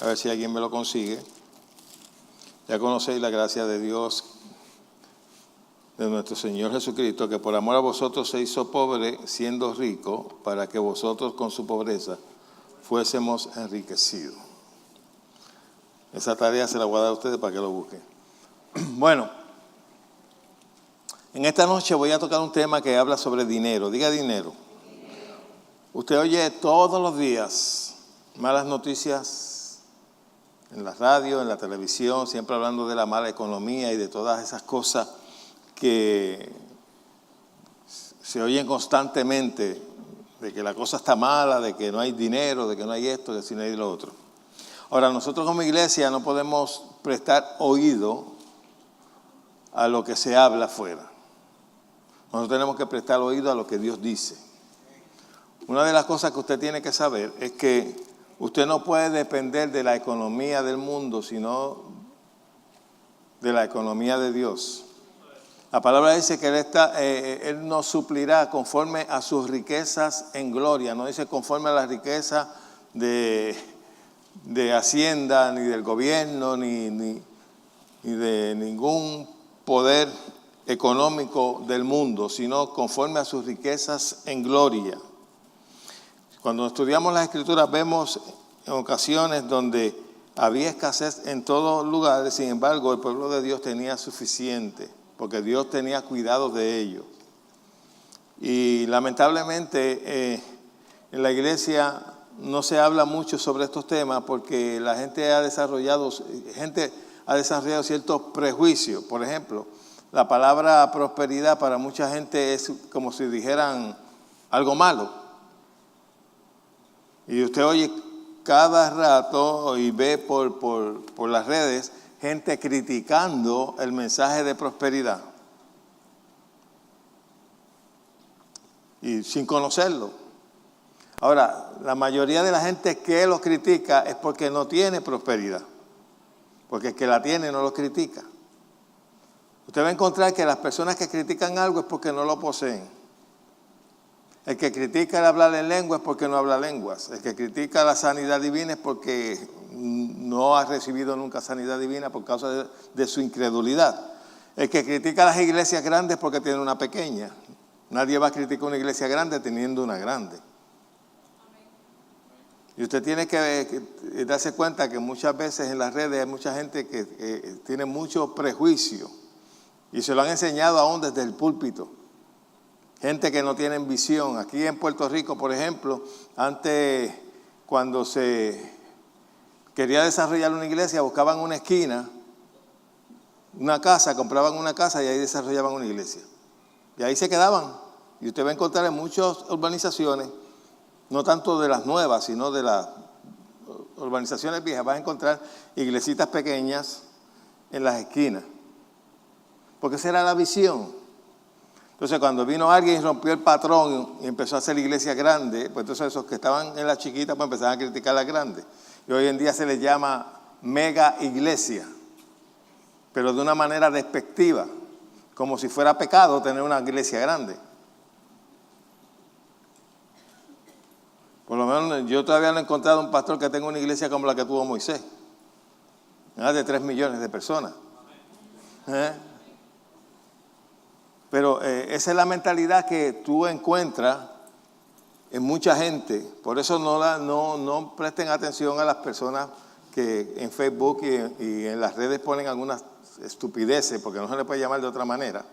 ver si alguien me lo consigue. Ya conocéis la gracia de Dios, de nuestro Señor Jesucristo, que por amor a vosotros se hizo pobre siendo rico, para que vosotros con su pobreza fuésemos enriquecidos. Esa tarea se la voy a dar a ustedes para que lo busquen. Bueno, en esta noche voy a tocar un tema que habla sobre dinero. Diga dinero. Usted oye todos los días malas noticias en la radio, en la televisión, siempre hablando de la mala economía y de todas esas cosas que se oyen constantemente, de que la cosa está mala, de que no hay dinero, de que no hay esto, de que no hay lo otro. Ahora, nosotros como iglesia no podemos prestar oído a lo que se habla afuera. Nosotros tenemos que prestar oído a lo que Dios dice. Una de las cosas que usted tiene que saber es que usted no puede depender de la economía del mundo, sino de la economía de Dios. La palabra dice que Él nos suplirá conforme a sus riquezas en gloria. No dice conforme a las riquezas de Hacienda, ni del gobierno, ni de ningún poder económico del mundo, sino conforme a sus riquezas en gloria. Cuando estudiamos las Escrituras vemos en ocasiones donde había escasez en todos lugares, sin embargo el pueblo de Dios tenía suficiente, porque Dios tenía cuidado de ellos. Y lamentablemente en la iglesia no se habla mucho sobre estos temas porque la gente ha desarrollado ciertos prejuicios. Por ejemplo, la palabra prosperidad para mucha gente es como si dijeran algo malo. Y usted oye cada rato y ve por las redes gente criticando el mensaje de prosperidad. Y sin conocerlo. Ahora, la mayoría de la gente que lo critica es porque no tiene prosperidad. Porque el que la tiene no lo critica. Usted va a encontrar que las personas que critican algo es porque no lo poseen. El que critica el hablar en lengua es porque no habla lenguas. El que critica la sanidad divina es porque no ha recibido nunca sanidad divina por causa de su incredulidad. El que critica las iglesias grandes es porque tiene una pequeña. Nadie va a criticar una iglesia grande teniendo una grande. Y usted tiene que darse cuenta que muchas veces en las redes hay mucha gente que tiene mucho prejuicio y se lo han enseñado aún desde el púlpito. Gente que no tiene visión. Aquí en Puerto Rico, por ejemplo, antes cuando se quería desarrollar una iglesia, buscaban una esquina, una casa, compraban una casa y ahí desarrollaban una iglesia. Y ahí se quedaban. Y usted va a encontrar en muchas urbanizaciones, no tanto de las nuevas, sino de las urbanizaciones viejas, va a encontrar iglesitas pequeñas en las esquinas. Porque esa era la visión. Entonces, cuando vino alguien y rompió el patrón y empezó a hacer iglesias grandes, pues entonces esos que estaban en la chiquita pues empezaron a criticar las grandes. Y hoy en día se les llama mega iglesia, pero de una manera despectiva, como si fuera pecado tener una iglesia grande. Por lo menos yo todavía no he encontrado un pastor que tenga una iglesia como la que tuvo Moisés, más de 3 millones de personas. Pero esa es la mentalidad que tú encuentras en mucha gente. Por eso no presten atención a las personas que en Facebook y en las redes ponen algunas estupideces, porque no se les puede llamar de otra manera,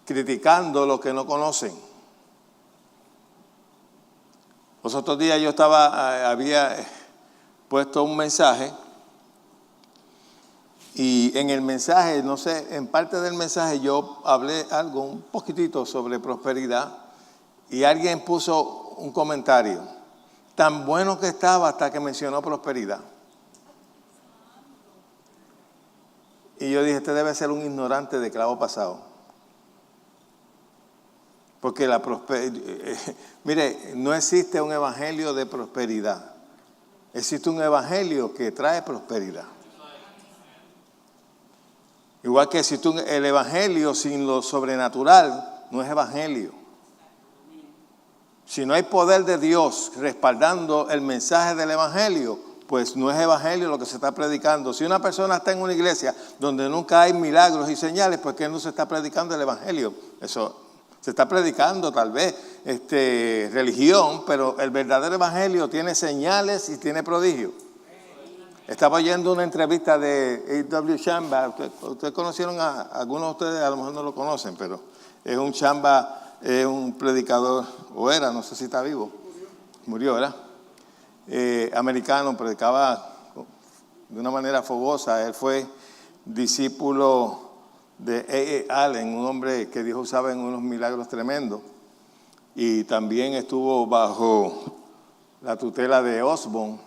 criticando lo que no conocen. Los otros días yo había puesto un mensaje. Y en el mensaje, no sé, en parte del mensaje yo hablé algo, un poquitito sobre prosperidad y alguien puso un comentario. Tan bueno que estaba hasta que mencionó prosperidad. Y yo dije, este debe ser un ignorante de clavo pasado. Porque mire, no existe un evangelio de prosperidad. Existe un evangelio que trae prosperidad. Igual que el evangelio sin lo sobrenatural no es evangelio. Si no hay poder de Dios respaldando el mensaje del evangelio, pues no es evangelio lo que se está predicando. Si una persona está en una iglesia donde nunca hay milagros y señales, pues que no se está predicando el evangelio. Eso se está predicando tal vez religión, pero el verdadero evangelio tiene señales y tiene prodigios. Estaba oyendo una entrevista de A.W. Chamba. Ustedes conocieron algunos de ustedes, a lo mejor no lo conocen, pero es un Chamba, es un predicador, o era, no sé si está vivo. Murió, ¿verdad? Americano, predicaba de una manera fogosa. Él fue discípulo de A.A. Allen, un hombre que Dios usaba en unos milagros tremendos. Y también estuvo bajo la tutela de Osborne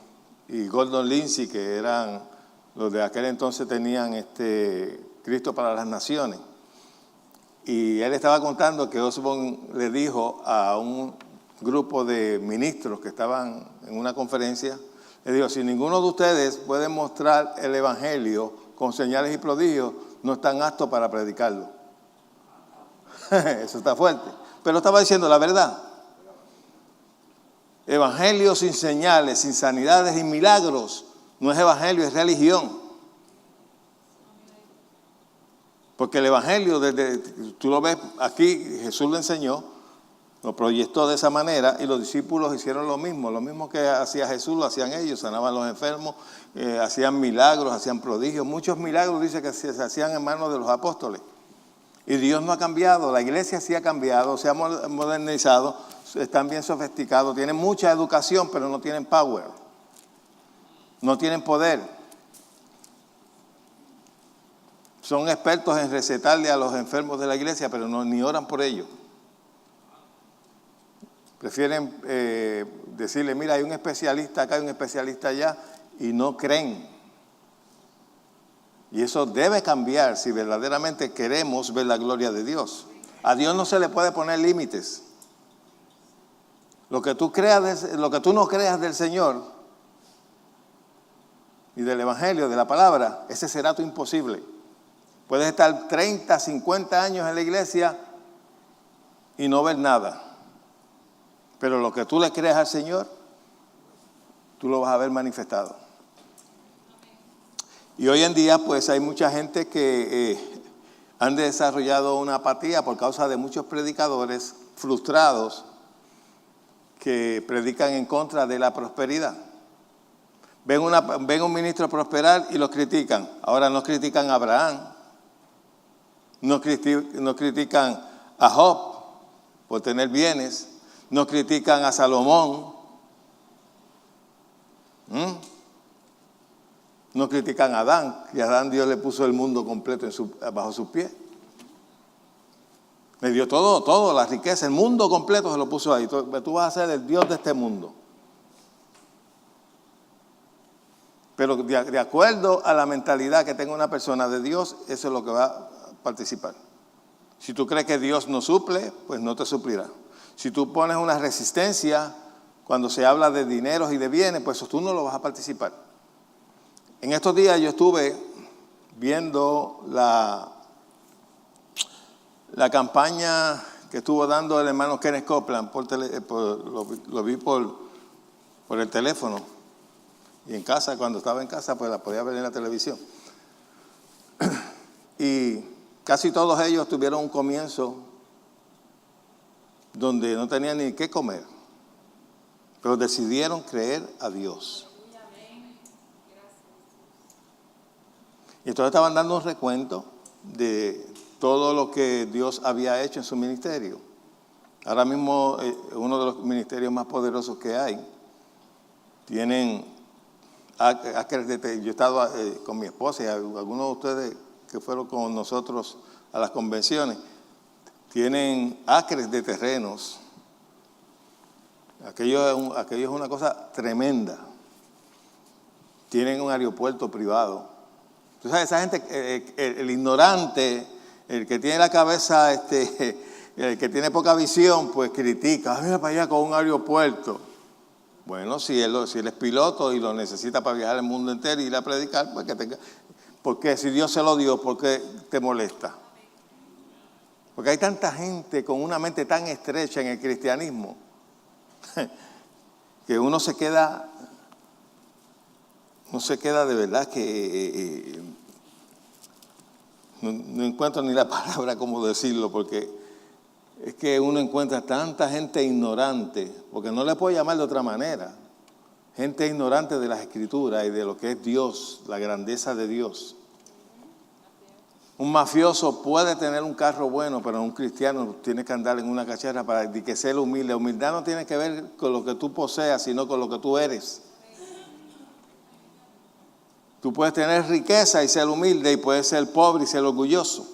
y Gordon Lindsay, que eran los de aquel entonces tenían Cristo para las Naciones. Y él estaba contando que Osborne le dijo a un grupo de ministros que estaban en una conferencia, le dijo: si ninguno de ustedes puede mostrar el evangelio con señales y prodigios, no están aptos para predicarlo. Eso está fuerte. Pero estaba diciendo la verdad. Evangelio sin señales, sin sanidades y milagros, no es evangelio, es religión. Porque el evangelio, tú lo ves aquí, Jesús lo enseñó, lo proyectó de esa manera y los discípulos hicieron lo mismo que hacía Jesús, lo hacían ellos, sanaban a los enfermos, hacían milagros, hacían prodigios. Muchos milagros dice que se hacían en manos de los apóstoles. Y Dios no ha cambiado, la iglesia sí ha cambiado, se ha modernizado, están bien sofisticados, tienen mucha educación, pero no tienen power, no tienen poder. Son expertos en recetarle a los enfermos de la iglesia, pero ni oran por ellos. Prefieren decirle: mira, hay un especialista acá, hay un especialista allá, y no creen. Y eso debe cambiar si verdaderamente queremos ver la gloria de Dios. A Dios no se le puede poner límites. Lo que tú no creas del Señor y del Evangelio, de la palabra, ese será tu imposible. Puedes estar 30, 50 años en la iglesia y no ver nada. Pero lo que tú le creas al Señor, tú lo vas a ver manifestado. Y hoy en día, pues, hay mucha gente que han desarrollado una apatía por causa de muchos predicadores frustrados que predican en contra de la prosperidad. Ven un ministro prosperar y los critican. Ahora no critican a Abraham, no critican a Job por tener bienes, no critican a Salomón, no critican a Adán, y a Adán Dios le puso el mundo completo bajo sus pies. Le dio todo, la riqueza, el mundo completo se lo puso ahí. Tú vas a ser el Dios de este mundo. Pero de acuerdo a la mentalidad que tenga una persona de Dios, eso es lo que va a participar. Si tú crees que Dios no suple, pues no te suplirá. Si tú pones una resistencia cuando se habla de dineros y de bienes, pues tú no lo vas a participar. En estos días yo estuve viendo la campaña que estuvo dando el hermano Kenneth Copeland, lo vi por el teléfono, y en casa, cuando estaba en casa, pues la podía ver en la televisión. Y casi todos ellos tuvieron un comienzo donde no tenían ni qué comer, pero decidieron creer a Dios. Y entonces estaban dando un recuento de todo lo que Dios había hecho en su ministerio. Ahora mismo uno de los ministerios más poderosos que hay. Tienen yo he estado con mi esposa y algunos de ustedes que fueron con nosotros a las convenciones, tienen acres de terrenos. Aquello es una cosa tremenda. Tienen un aeropuerto privado. Tú sabes, esa gente, el ignorante, el que tiene la cabeza, el que tiene poca visión, pues critica: mira para allá con un aeropuerto. Bueno, si él es piloto y lo necesita para viajar el mundo entero y ir a predicar, pues que tenga. Porque si Dios se lo dio, ¿por qué te molesta? Porque hay tanta gente con una mente tan estrecha en el cristianismo que uno se queda no se queda de verdad que no encuentro ni la palabra cómo decirlo, porque es que uno encuentra tanta gente ignorante, porque no le puedo llamar de otra manera, gente ignorante de las Escrituras y de lo que es Dios, la grandeza de Dios. Un mafioso puede tener un carro bueno, pero un cristiano tiene que andar en una cachera para que sea humilde. La humildad no tiene que ver con lo que tú poseas, sino con lo que tú eres. Tú puedes tener riqueza y ser humilde, y puedes ser pobre y ser orgulloso.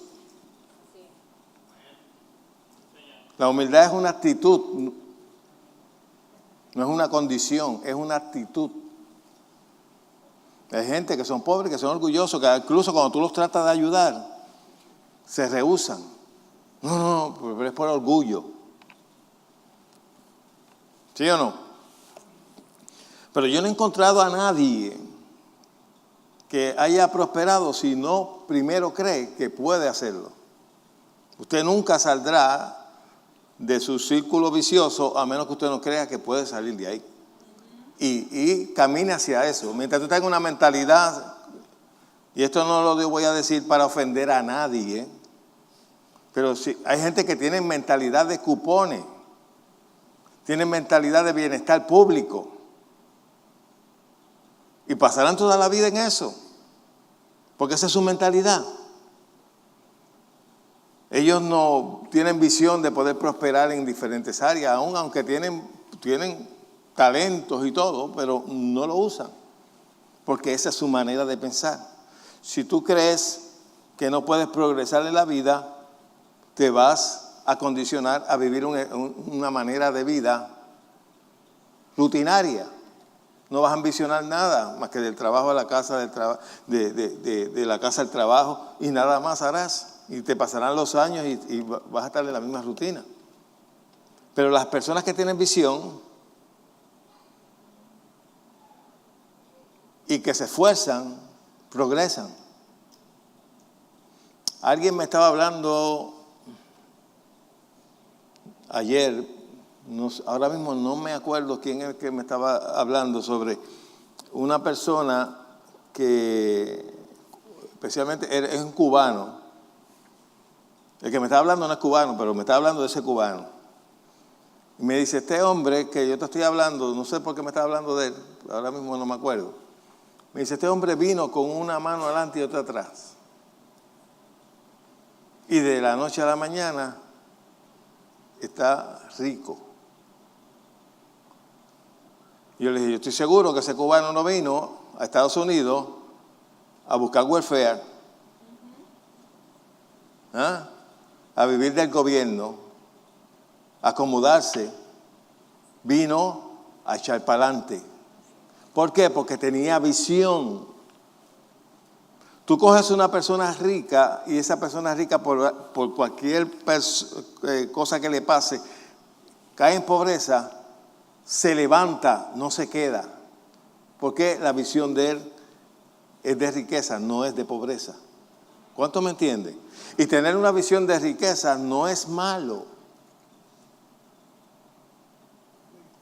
La humildad es una actitud, no es una condición, es una actitud. Hay gente que son pobres, que son orgullosos, que incluso cuando tú los tratas de ayudar, se rehúsan. No, pero es por orgullo. ¿Sí o no? Pero yo no he encontrado a nadie que haya prosperado si no primero cree que puede hacerlo. Usted nunca saldrá de su círculo vicioso a menos que usted no crea que puede salir de ahí. Y camine hacia eso. Mientras tú tengas una mentalidad, y esto no lo voy a decir para ofender a nadie, pero sí, hay gente que tiene mentalidad de cupones, tiene mentalidad de bienestar público, y pasarán toda la vida en eso, porque esa es su mentalidad. Ellos no tienen visión de poder prosperar en diferentes áreas, aunque tienen talentos y todo, pero no lo usan, porque esa es su manera de pensar. Si tú crees que no puedes progresar en la vida, te vas a condicionar a vivir una manera de vida rutinaria. No vas a ambicionar nada más que del trabajo a la casa, de la casa al trabajo, y nada más harás. Y te pasarán los años y vas a estar en la misma rutina. Pero las personas que tienen visión y que se esfuerzan, progresan. Alguien me estaba hablando ayer, ahora mismo no me acuerdo quién es el que me estaba hablando, sobre una persona que especialmente es un cubano. El que me está hablando no es cubano, pero me está hablando de ese cubano. Y me dice, este hombre que yo te estoy hablando, no sé por qué me está hablando de él, ahora mismo no me acuerdo. Me dice, este hombre vino con una mano adelante y otra atrás. Y de la noche a la mañana está rico. Yo le dije, yo estoy seguro que ese cubano no vino a Estados Unidos a buscar welfare, a vivir del gobierno, a acomodarse. Vino a echar para adelante. ¿Por qué? Porque tenía visión. Tú coges una persona rica y esa persona rica por cualquier cosa que le pase, cae en pobreza, se levanta, no se queda. Porque la visión de él es de riqueza, no es de pobreza. ¿Cuánto me entienden? Y tener una visión de riqueza no es malo.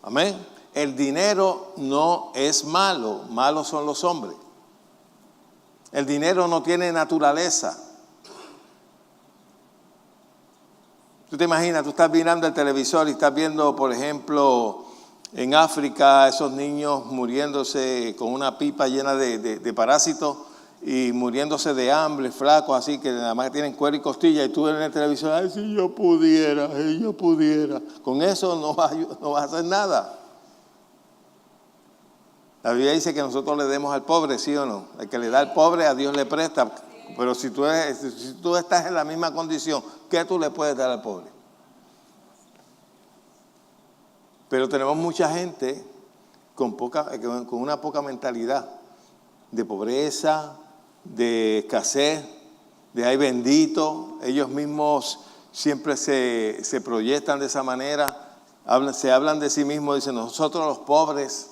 Amén. El dinero no es malo, malos son los hombres. El dinero no tiene naturaleza. Tú te imaginas, tú estás mirando el televisor y estás viendo, por ejemplo, en África, esos niños muriéndose con una pipa llena de parásitos y muriéndose de hambre, flacos, así que nada más tienen cuero y costilla, y tú en el televisor, ay, si yo pudiera. Con eso no vas a hacer nada. La Biblia dice que nosotros le demos al pobre, ¿sí o no? El que le da al pobre, a Dios le presta. Pero si tú estás en la misma condición, ¿qué tú le puedes dar al pobre? Pero tenemos mucha gente con una poca mentalidad de pobreza, de escasez, de ay bendito. Ellos mismos siempre se proyectan de esa manera, se hablan de sí mismos, dicen nosotros los pobres.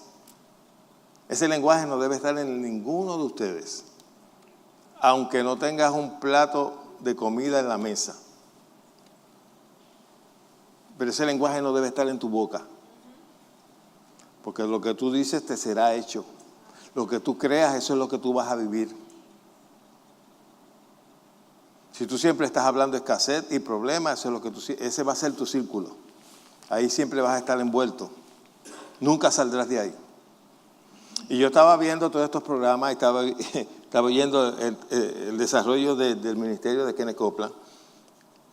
Ese lenguaje no debe estar en ninguno de ustedes, aunque no tengas un plato de comida en la mesa. Pero ese lenguaje no debe estar en tu boca, porque lo que tú dices te será hecho. Lo que tú creas, eso es lo que tú vas a vivir. Si tú siempre estás hablando de escasez y problemas, eso es lo que ese va a ser tu círculo. Ahí siempre vas a estar envuelto. Nunca saldrás de ahí. Y yo estaba viendo todos estos programas y estaba viendo el desarrollo del ministerio de Kenneth Copeland.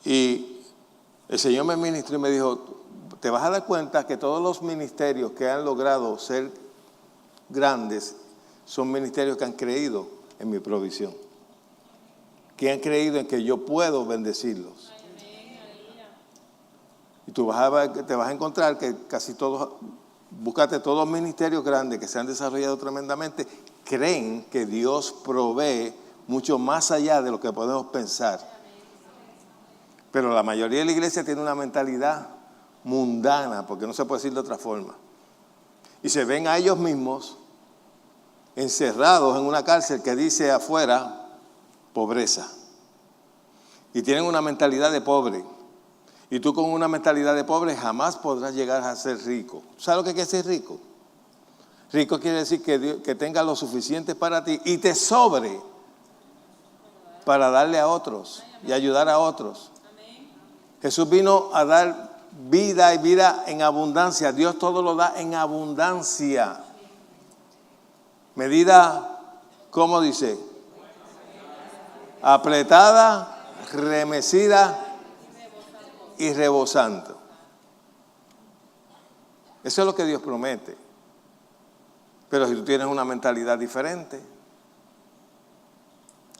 Y el Señor me ministró y me dijo, te vas a dar cuenta que todos los ministerios que han logrado ser grandes son ministerios que han creído en mi provisión. Que han creído en que yo puedo bendecirlos. Y tú te vas a encontrar que casi todos, búscate todos los ministerios grandes que se han desarrollado tremendamente, creen que Dios provee mucho más allá de lo que podemos pensar. Pero la mayoría de la iglesia tiene una mentalidad mundana, porque no se puede decir de otra forma. Y se ven a ellos mismos encerrados en una cárcel que dice afuera, pobreza. Y tienen una mentalidad de pobre. Y tú con una mentalidad de pobre jamás podrás llegar a ser rico. ¿Sabes lo que quiere decir rico? Rico quiere decir que tenga lo suficiente para ti y te sobre para darle a otros y ayudar a otros. Jesús vino a dar vida y vida en abundancia. Dios todo lo da en abundancia. Medida, ¿cómo dice? Apretada, remecida y rebosando. Eso es lo que Dios promete. Pero si tú tienes una mentalidad diferente.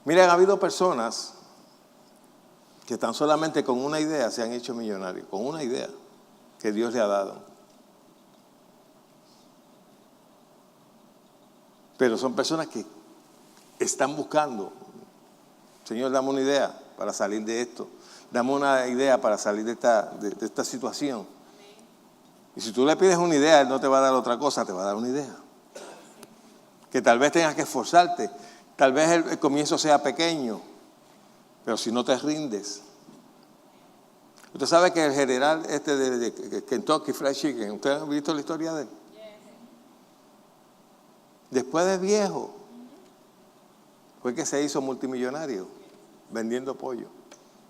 Miren, ha habido personas que tan solamente con una idea se han hecho millonarios, con una idea que Dios le ha dado. Pero son personas que están buscando, Señor, dame una idea para salir de esto, dame una idea para salir de esta situación. Y si tú le pides una idea, Él no te va a dar otra cosa, te va a dar una idea. Que tal vez tengas que esforzarte, tal vez el comienzo sea pequeño, pero si no te rindes. Usted sabe que el general de Kentucky Fried Chicken, ¿usted ha visto la historia de él? Después de viejo, fue que se hizo multimillonario vendiendo pollo.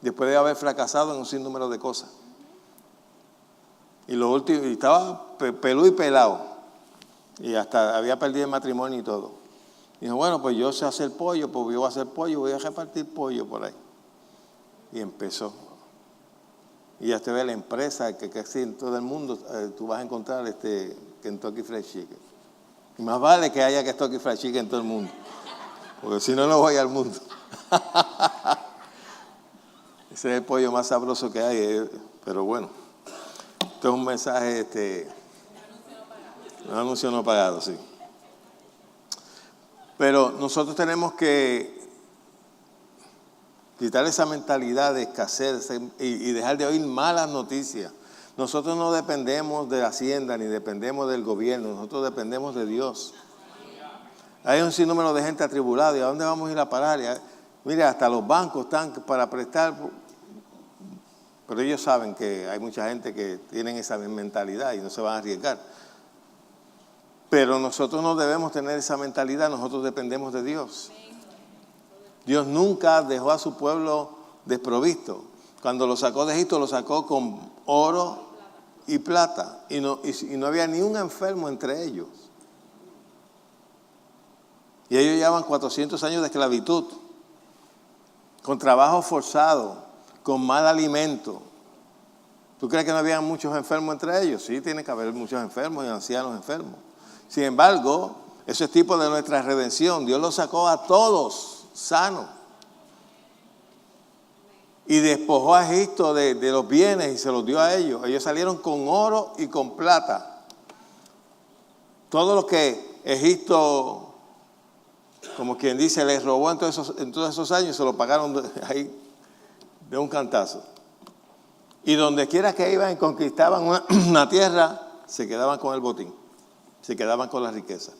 Después de haber fracasado en un sinnúmero de cosas. Y lo último, y estaba peludo y pelado. Y hasta había perdido el matrimonio y todo. Dijo, bueno, pues yo sé hacer pollo, pues yo voy a hacer pollo, voy a repartir pollo por ahí. Y empezó. Y ya te ve la empresa que casi en todo el mundo tú vas a encontrar Kentucky Fried Chicken. Y más vale que haya Kentucky Fried Chicken en todo el mundo. Porque si no, no voy al mundo. Ese es el pollo más sabroso que hay. Pero bueno, esto es un mensaje, un anuncio no pagado, sí. Pero nosotros tenemos que quitar esa mentalidad de escasez y dejar de oír malas noticias. Nosotros no dependemos de la Hacienda ni dependemos del gobierno, nosotros dependemos de Dios. Hay un sinnúmero de gente atribulada, ¿y a dónde vamos a ir a parar? Mire, hasta los bancos están para prestar, pero ellos saben que hay mucha gente que tienen esa mentalidad y no se van a arriesgar. Pero nosotros no debemos tener esa mentalidad, nosotros dependemos de Dios. Dios nunca dejó a su pueblo desprovisto. Cuando lo sacó de Egipto, lo sacó con oro y plata. Y no había ni un enfermo entre ellos. Y ellos llevaban 400 años de esclavitud, con trabajo forzado, con mal alimento. ¿Tú crees que no había muchos enfermos entre ellos? Sí, tiene que haber muchos enfermos y ancianos enfermos. Sin embargo, eso es tipo de nuestra redención. Dios los sacó a todos sanos. Y despojó a Egipto de los bienes y se los dio a ellos. Ellos salieron con oro y con plata. Todo lo que Egipto, como quien dice, les robó en todos esos años, se lo pagaron ahí de un cantazo. Y donde quiera que iban y conquistaban una tierra, se quedaban con el botín, se quedaban con la riqueza.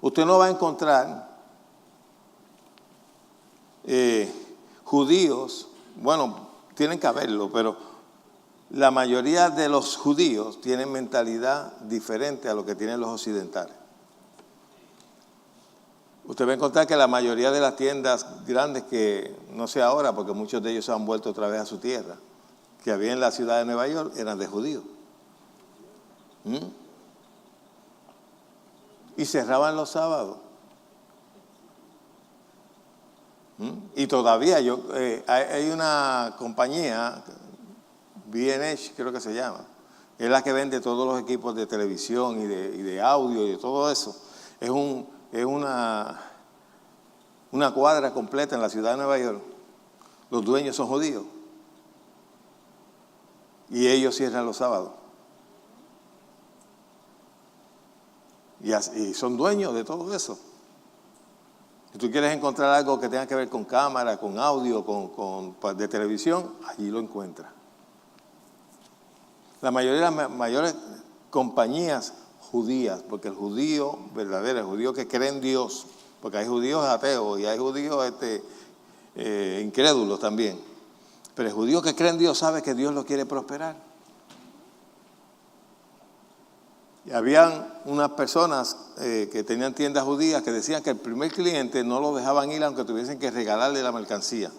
Usted no va a encontrar judíos, bueno, tienen que haberlo, pero la mayoría de los judíos tienen mentalidad diferente a lo que tienen los occidentales. Usted va a encontrar que la mayoría de las tiendas grandes, que no sé ahora, porque muchos de ellos se han vuelto otra vez a su tierra, que había en la ciudad de Nueva York, eran de judíos. Y cerraban los sábados. Y todavía hay una compañía, B&H creo que se llama, es la que vende todos los equipos de televisión y de audio y de todo eso. Es una cuadra completa en la ciudad de Nueva York. Los dueños son judíos. Y ellos cierran los sábados. Y son dueños de todo eso. Si tú quieres encontrar algo que tenga que ver con cámara, con audio, de televisión, allí lo encuentras. La mayoría de las mayores compañías judías, porque el judío verdadero, el judío que cree en Dios, porque hay judíos ateos y hay judíos incrédulos también, pero el judío que cree en Dios sabe que Dios lo quiere prosperar. Y habían unas personas que tenían tiendas judías que decían que el primer cliente no lo dejaban ir aunque tuviesen que regalarle la mercancía,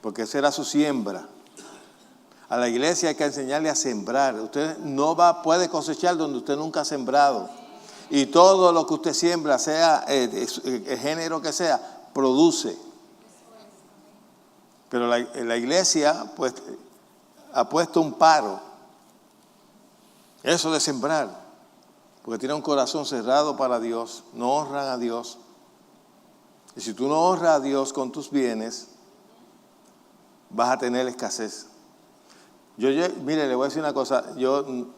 porque esa era su siembra. A la iglesia hay que enseñarle a sembrar. Usted no puede cosechar donde usted nunca ha sembrado. Y todo lo que usted siembra, sea el género que sea, produce. Pero la iglesia pues ha puesto un paro. Eso de sembrar, porque tiene un corazón cerrado para Dios, no honran a Dios. Y si tú no honras a Dios con tus bienes, vas a tener escasez. Mire, le voy a decir una cosa, de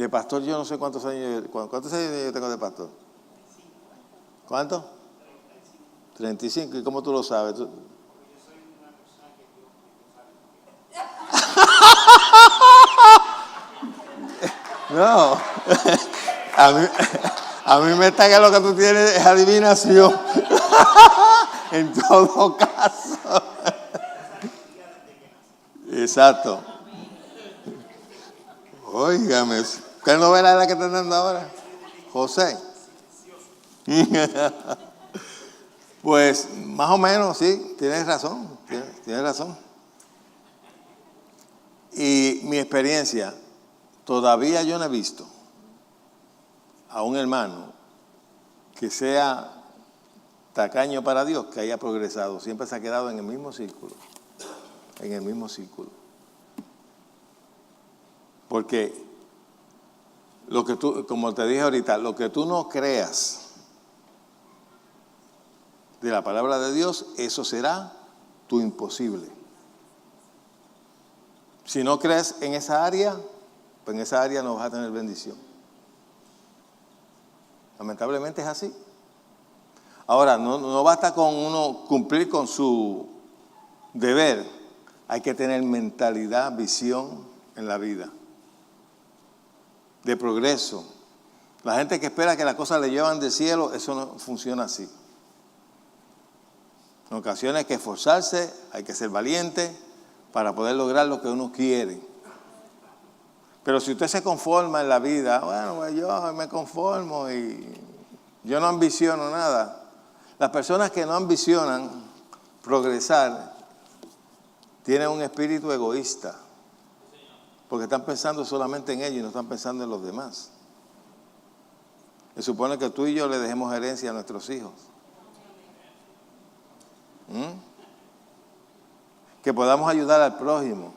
pastor yo no sé cuántos años yo tengo de pastor. ¿Cuánto? 35. ¿Y cómo tú lo sabes? No, a mí me está que lo que tú tienes es adivinación. En todo caso. Exacto. Óigame, ¿qué novela es la que están dando ahora? José. Pues más o menos, sí, tienes razón, tienes razón. Y mi experiencia, todavía yo no he visto a un hermano que sea tacaño para Dios, que haya progresado. Siempre se ha quedado en el mismo círculo. En el mismo círculo. Porque lo que tú, como te dije ahorita, lo que tú no creas de la palabra de Dios, eso será tu imposible. Si no crees en esa área, pues en esa área no vas a tener bendición. Lamentablemente es así. Ahora, no basta con uno cumplir con su deber. Hay que tener mentalidad, visión en la vida. De progreso. La gente que espera que las cosas le llevan del cielo, eso no funciona así. En ocasiones hay que esforzarse, hay que ser valiente para poder lograr lo que uno quiere. Pero si usted se conforma en la vida, bueno, pues yo me conformo y yo no ambiciono nada. Las personas que no ambicionan progresar tienen un espíritu egoísta, porque están pensando solamente en ellos y no están pensando en los demás. Se supone que tú y yo le dejemos herencia a nuestros hijos. Que podamos ayudar al prójimo.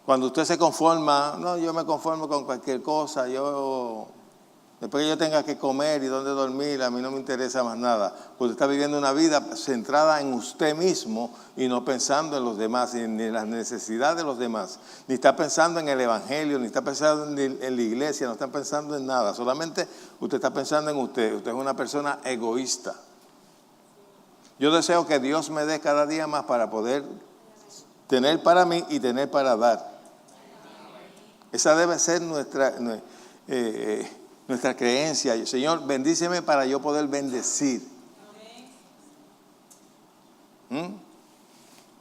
Cuando usted se conforma, no, yo me conformo con cualquier cosa, después que yo tenga que comer y dónde dormir, a mí no me interesa más nada. Porque está viviendo una vida centrada en usted mismo y no pensando en los demás, ni en las necesidades de los demás. Ni está pensando en el evangelio, ni está pensando en la iglesia, no está pensando en nada. Solamente usted está pensando en usted. Usted es una persona egoísta. Yo deseo que Dios me dé cada día más para poder tener para mí y tener para dar. Esa debe ser nuestra creencia. Señor, bendíceme para yo poder bendecir.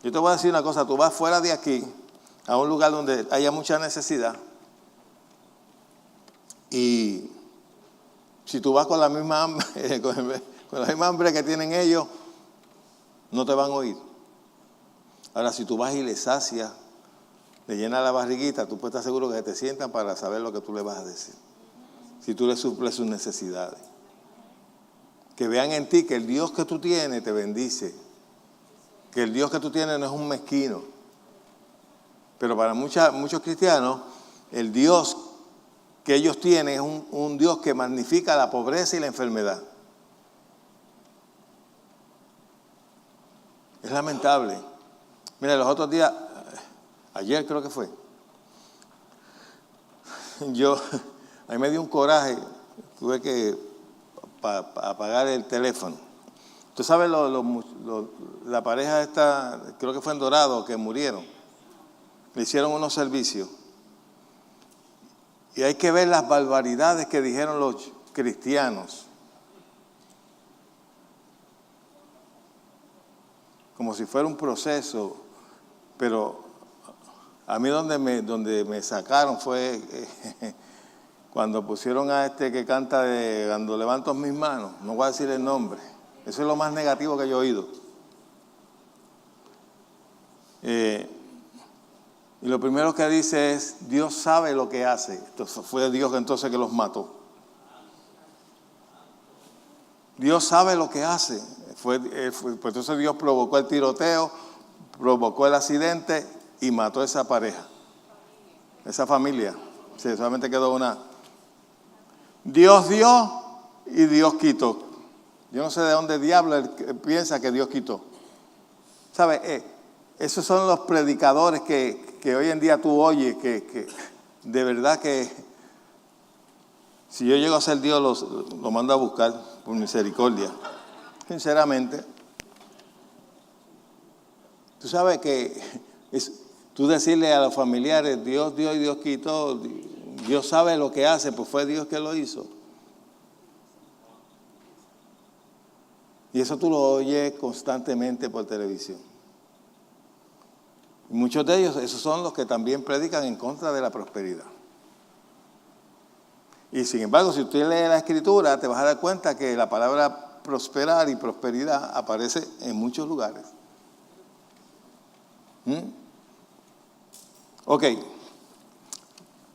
Yo te voy a decir una cosa, tú vas fuera de aquí a un lugar donde haya mucha necesidad Y si tú vas con la misma hambre, con la misma hambre que tienen ellos, no te van a oír. Ahora, si tú vas y les sacias, le llenas la barriguita, tú puedes estar seguro que te sientan para saber lo que tú le vas a decir. Si tú le suples sus necesidades. Que vean en ti que el Dios que tú tienes te bendice. Que el Dios que tú tienes no es un mezquino. Pero para muchos cristianos, el Dios que ellos tienen es un Dios que magnifica la pobreza y la enfermedad. Es lamentable. Mira, los otros días, ayer creo que fue, a mí me dio un coraje, tuve que apagar el teléfono. Tú sabes, la pareja esta, creo que fue en Dorado, que murieron, le hicieron unos servicios. Y hay que ver las barbaridades que dijeron los cristianos. Como si fuera un proceso, pero a mí donde me sacaron fue cuando pusieron a este que canta de Cuando levanto mis manos, no voy a decir el nombre, eso es lo más negativo que yo he oído. Y lo primero que dice es, Dios sabe lo que hace. Entonces, fue Dios entonces que los mató. Dios sabe lo que hace. Pues entonces Dios provocó el tiroteo, provocó el accidente y mató a esa pareja, esa familia. Sí, solamente quedó una. Dios dio y Dios quitó. Yo no sé de dónde diablo él piensa que Dios quitó. ¿Sabe? Esos son los predicadores que hoy en día tú oyes, que de verdad que si yo llego a ser Dios, lo mando a buscar por misericordia. Sinceramente. Tú sabes que tú decirle a los familiares, Dios dio y Dios quitó, Dios sabe lo que hace, pues fue Dios que lo hizo. Y eso tú lo oyes constantemente por televisión. Y muchos de ellos, esos son los que también predican en contra de la prosperidad. Y sin embargo, si usted lee la Escritura, te vas a dar cuenta que la palabra prosperar y prosperidad aparece en muchos lugares. Ok.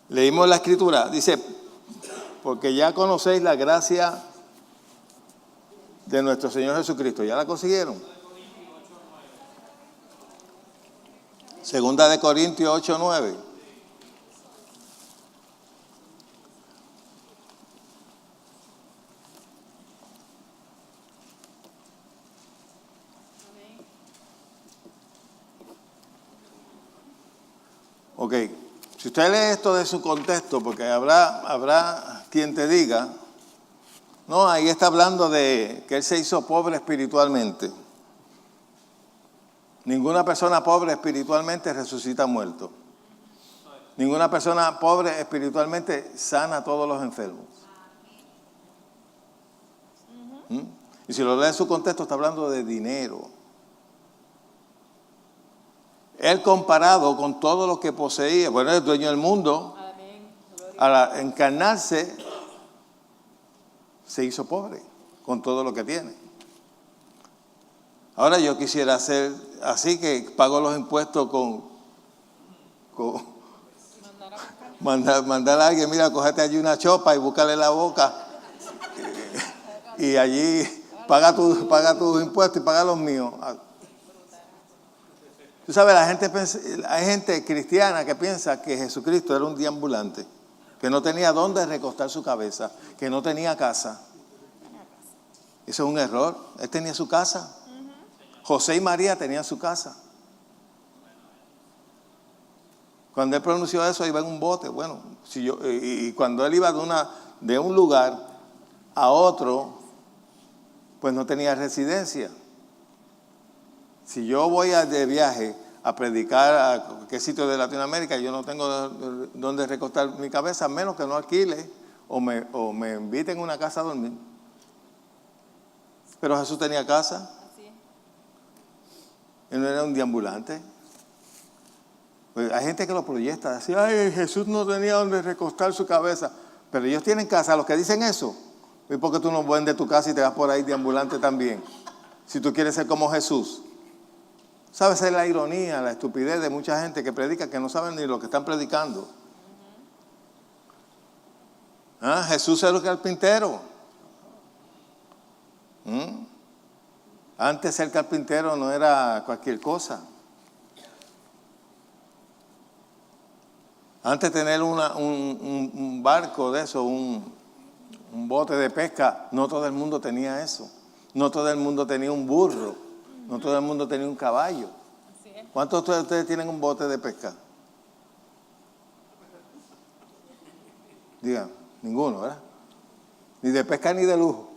Leímos la Escritura. Dice, porque ya conocéis la gracia de nuestro Señor Jesucristo. ¿Ya la consiguieron? Segunda de Corintios 8:9. Ok, si usted lee esto de su contexto, porque habrá quien te diga, no, ahí está hablando de que él se hizo pobre espiritualmente. Ninguna persona pobre espiritualmente resucita muerto. Ninguna persona pobre espiritualmente sana a todos los enfermos. Y si lo lee en su contexto, está hablando de dinero. Él comparado con todo lo que poseía, bueno, es el dueño del mundo, al encarnarse, se hizo pobre con todo lo que tiene. Ahora yo quisiera hacer así, que pago los impuestos mandar a alguien, mira, cógete allí una chopa y búscale la boca y allí paga tus impuestos y paga los míos. Tú sabes, hay gente cristiana que piensa que Jesucristo era un deambulante, que no tenía dónde recostar su cabeza, que no tenía casa. Eso es un error. Él tenía su casa. José y María tenían su casa. Cuando él pronunció eso, iba en un bote. Bueno, y cuando él iba de un lugar a otro, pues no tenía residencia. Si yo voy de viaje a predicar a cualquier sitio de Latinoamérica, yo no tengo donde recostar mi cabeza, a menos que no alquile o me inviten a una casa a dormir. Pero Jesús tenía casa. Él no era un deambulante. Pues hay gente que lo proyecta, así, ay, Jesús no tenía donde recostar su cabeza. Pero ellos tienen casa, los que dicen eso. ¿Y por qué tú no vendes tu casa y te vas por ahí de ambulante también? Si tú quieres ser como Jesús. ¿Sabes? Esa es la ironía, la estupidez de mucha gente que predica que no saben ni lo que están predicando. ¿Ah? Jesús era el carpintero. Antes ser carpintero no era cualquier cosa. Antes tener un barco de eso, un bote de pesca, no todo el mundo tenía eso. No todo el mundo tenía un burro. No todo el mundo tenía un caballo. ¿Cuántos de ustedes tienen un bote de pesca? Digan, ninguno, ¿verdad? Ni de pesca ni de lujo.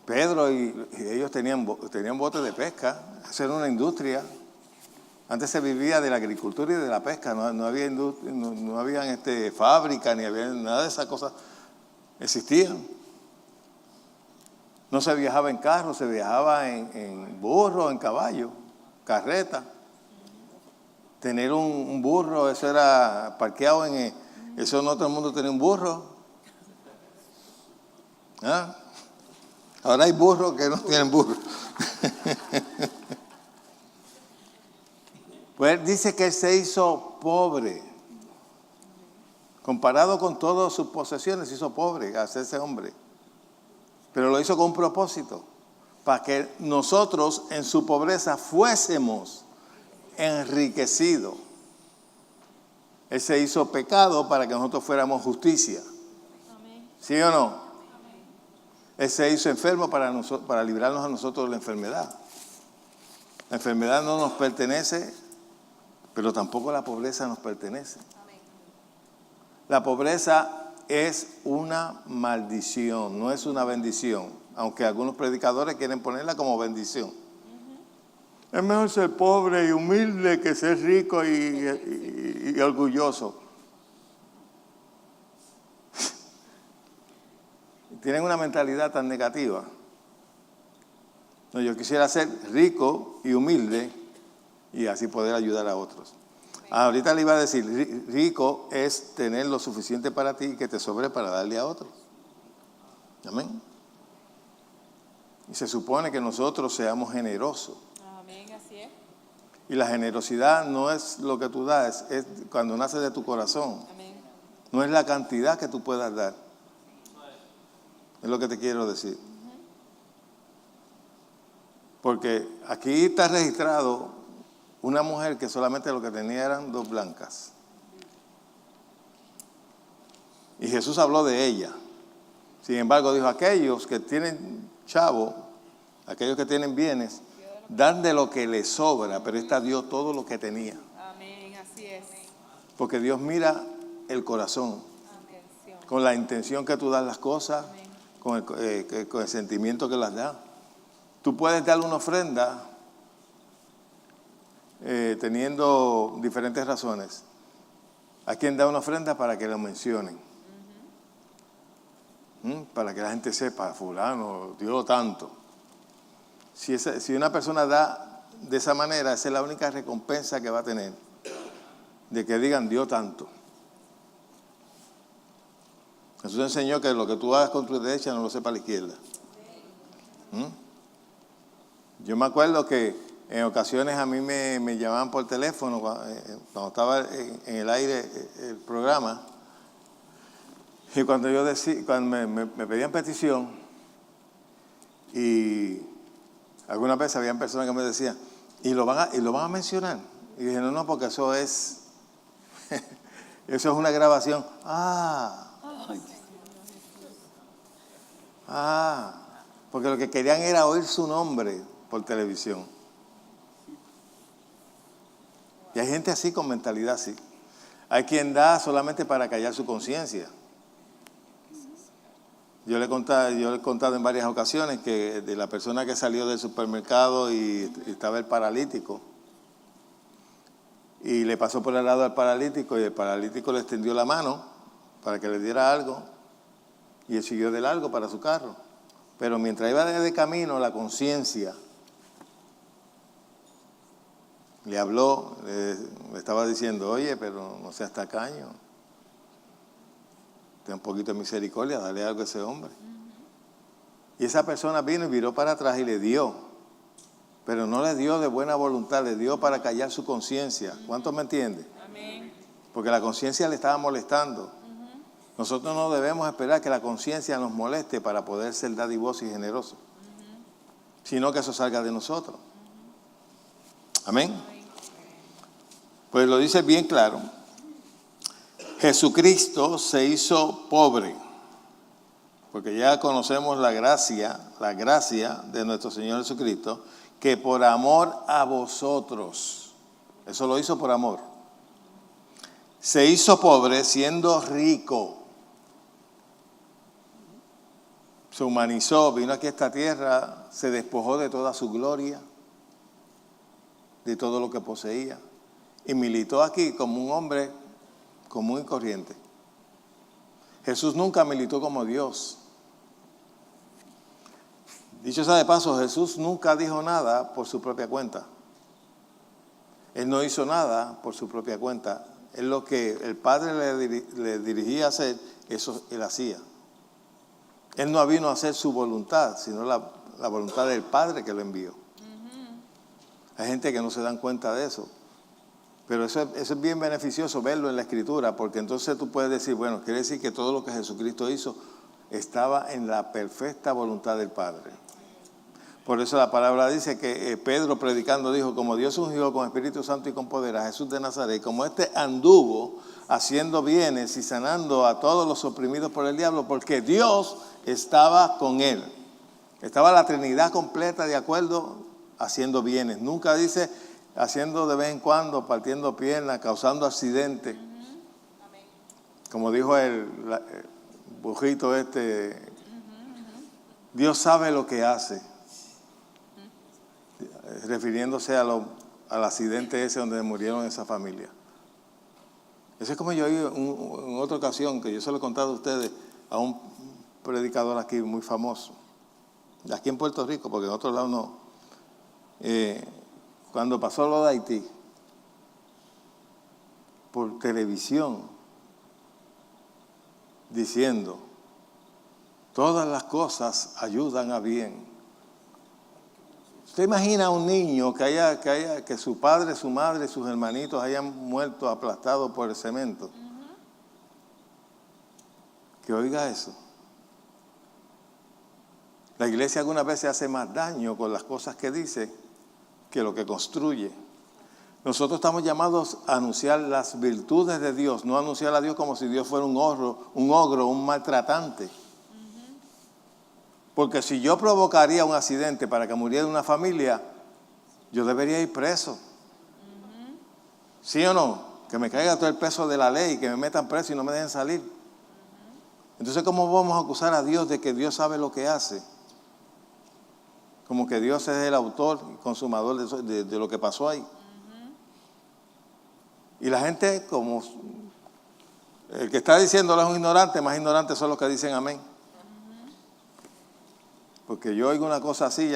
Pedro y ellos tenían botes de pesca. Eso era una industria. Antes se vivía de la agricultura y de la pesca. No había industria, no habían fábricas, ni había nada de esas cosas. Existían. No se viajaba en carro, se viajaba en burro, en caballo, carreta. Tener un burro, eso era parqueado eso no todo el mundo tenía un burro. ¿Ah? Ahora hay burros que no tienen burro. Pues dice que él se hizo pobre. Comparado con todas sus posesiones, se hizo pobre, hacerse hombre. Pero lo hizo con un propósito, para que nosotros en su pobreza fuésemos enriquecidos. Él se hizo pecado para que nosotros fuéramos justicia. Amén. ¿Sí o no? Amén. Él se hizo enfermo para librarnos a nosotros de la enfermedad. La enfermedad no nos pertenece, pero tampoco la pobreza nos pertenece. Amén. La pobreza es una maldición, no es una bendición, aunque algunos predicadores quieren ponerla como bendición. Es mejor ser pobre y humilde que ser rico y orgulloso. Tienen una mentalidad tan negativa. No, yo quisiera ser rico y humilde y así poder ayudar a otros. Ahorita le iba a decir, rico es tener lo suficiente para ti y que te sobre para darle a otros. Amén. Y se supone que nosotros seamos generosos. Amén, así es. Y la generosidad no es lo que tú das, es cuando nace de tu corazón. Amén. No es la cantidad que tú puedas dar. Es lo que te quiero decir. Porque aquí está registrado una mujer que solamente lo que tenía eran 2 blancas. Y Jesús habló de ella. Sin embargo, dijo, aquellos que tienen chavo, aquellos que tienen bienes, dan de lo que les sobra, pero esta dio todo lo que tenía. Amén, así es. Porque Dios mira el corazón, con la intención que tú das las cosas, con el sentimiento que las das. Tú puedes darle una ofrenda teniendo diferentes razones. Hay quien da una ofrenda para que lo mencionen. Para que la gente sepa, fulano dio tanto. Si una persona da de esa manera, esa es la única recompensa que va a tener. De que digan, dio tanto. Jesús enseñó que lo que tú hagas con tu derecha no lo sepa la izquierda. Yo me acuerdo que en ocasiones a mí me llamaban por teléfono cuando estaba en el aire el programa. Y cuando me pedían petición, y algunas veces habían personas que me decían, ¿y lo van a mencionar? Y dije, no, porque eso es una grabación. Porque lo que querían era oír su nombre por televisión. Y hay gente así, con mentalidad así. Hay quien da solamente para callar su conciencia. Yo le he contado en varias ocasiones que de la persona que salió del supermercado y estaba el paralítico. Y le pasó por el lado al paralítico y el paralítico le extendió la mano para que le diera algo. Y él siguió de largo para su carro. Pero mientras iba de camino, la conciencia le habló, le estaba diciendo, oye, pero no seas tacaño. Ten un poquito de misericordia, dale algo a ese hombre. Y esa persona vino y viró para atrás y le dio. Pero no le dio de buena voluntad, le dio para callar su conciencia. ¿Cuántos me entienden? Amén. Porque la conciencia le estaba molestando. Nosotros no debemos esperar que la conciencia nos moleste para poder ser dadivosos y generosos, sino que eso salga de nosotros. Amén. Pues lo dice bien claro. Jesucristo se hizo pobre, porque ya conocemos la gracia de nuestro Señor Jesucristo, que por amor a vosotros, eso lo hizo por amor, se hizo pobre siendo rico. Se humanizó, vino aquí a esta tierra, se despojó de toda su gloria, de todo lo que poseía, y militó aquí como un hombre común y corriente. Jesús nunca militó como Dios. Dicho sea de paso, Jesús nunca dijo nada por su propia cuenta. Él no hizo nada por su propia cuenta. Él lo que el Padre le dirigía a hacer, eso él hacía. Él no vino a hacer su voluntad, sino la voluntad del Padre que lo envió. Hay gente que no se dan cuenta de eso. Pero eso es bien beneficioso verlo en la Escritura, porque entonces tú puedes decir, bueno, quiere decir que todo lo que Jesucristo hizo estaba en la perfecta voluntad del Padre. Por eso la palabra dice que Pedro predicando dijo, como Dios ungió con Espíritu Santo y con poder a Jesús de Nazaret, como éste anduvo haciendo bienes y sanando a todos los oprimidos por el diablo, porque Dios estaba con él. Estaba la Trinidad completa de acuerdo haciendo bienes. Nunca dice haciendo de vez en cuando, partiendo piernas, causando accidentes. Como dijo el bujito Dios sabe lo que hace. Refiriéndose al accidente ese donde murieron esa familia. Eso es como yo oí en otra ocasión, que yo se lo he contado a ustedes, a un predicador aquí muy famoso, aquí en Puerto Rico, porque en otro lado no. Cuando pasó lo de Haití, por televisión, diciendo, todas las cosas ayudan a bien. ¿Usted imagina a un niño que su padre, su madre, sus hermanitos hayan muerto aplastados por el cemento? Que oiga eso. La iglesia algunas veces hace más daño con las cosas que dice que lo que construye. Nosotros estamos llamados a anunciar las virtudes de Dios, no anunciar a Dios como si Dios fuera un ogro, un maltratante. Porque si yo provocaría un accidente para que muriera una familia, yo debería ir preso. ¿Sí o no? Que me caiga todo el peso de la ley, que me metan preso y no me dejen salir. Entonces, ¿cómo vamos a acusar a Dios de que Dios sabe lo que hace? Como que Dios es el autor y consumador de lo que pasó ahí. Y la gente, como el que está diciéndolo es un ignorante, más ignorantes son los que dicen amén. Porque yo oigo una cosa así,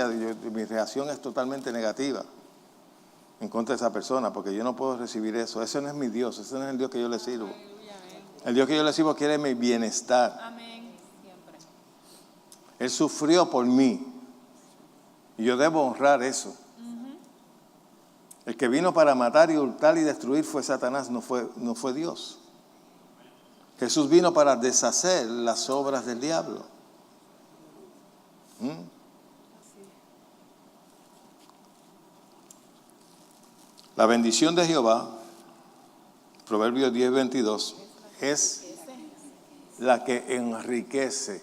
mi reacción es totalmente negativa en contra de esa persona, porque yo no puedo recibir eso. Ese no es mi Dios, ese no es el Dios que yo le sirvo. El Dios que yo le sirvo quiere mi bienestar. Amén. Siempre. Él sufrió por mí y yo debo honrar eso. El que vino para matar y hurtar y destruir fue Satanás, no fue Dios. Jesús vino para deshacer las obras del diablo. La bendición de Jehová, Proverbios 10:22, es la que enriquece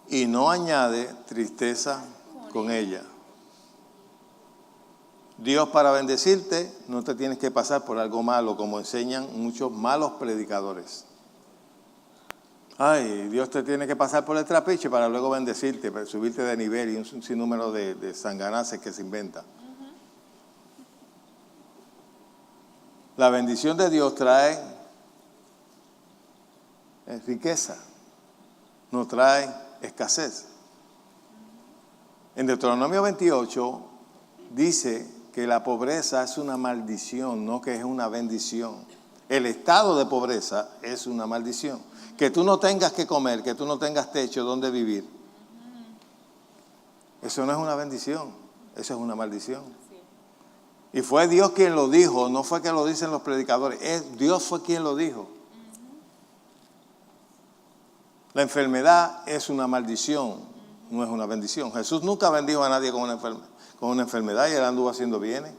y no añade tristeza con ella. Dios, para bendecirte no te tienes que pasar por algo malo, como enseñan muchos malos predicadores. Ay, Dios te tiene que pasar por el trapiche para luego bendecirte, para subirte de nivel y un sinnúmero de sanganaces que se inventan. La bendición de Dios trae riqueza, no trae escasez. En Deuteronomio 28 dice que la pobreza es una maldición, no que es una bendición. El estado de pobreza es una maldición. Que tú no tengas que comer, que tú no tengas techo donde vivir. Eso no es una bendición, eso es una maldición. Y fue Dios quien lo dijo, no fue que lo dicen los predicadores, Dios fue quien lo dijo. La enfermedad es una maldición, no es una bendición. Jesús nunca bendijo a nadie con una enfermedad y él anduvo haciendo bienes.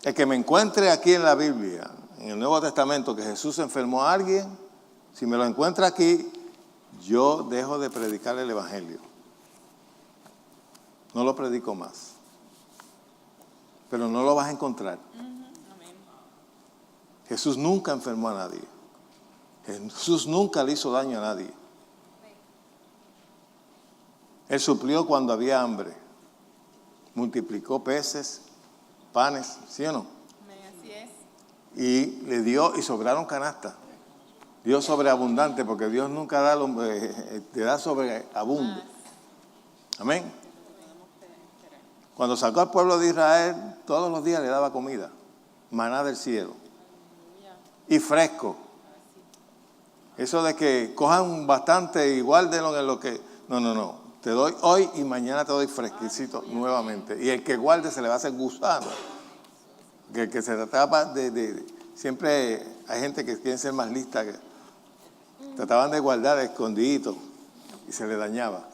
El que me encuentre aquí en la Biblia, en el Nuevo Testamento, que Jesús enfermó a alguien, si me lo encuentra aquí, yo dejo de predicar el Evangelio. No lo predico más. Pero no lo vas a encontrar. Jesús nunca enfermó a nadie. Jesús nunca le hizo daño a nadie. Él suplió cuando había hambre. Multiplicó peces, panes, ¿sí o no? Así es. Y le dio, y sobraron canastas. Dio sobreabundante, porque Dios nunca da, te da sobreabunde. Amén. Cuando sacó al pueblo de Israel, todos los días le daba comida, maná del cielo. Y fresco. Eso de que cojan bastante y guárdenlo en lo que... No. Te doy hoy y mañana te doy fresquecito nuevamente. Y el que guarde se le va a hacer gusano. Que el que se trataba de... Siempre hay gente que quiere ser más lista. Que trataban de guardar escondiditos y se le dañaba.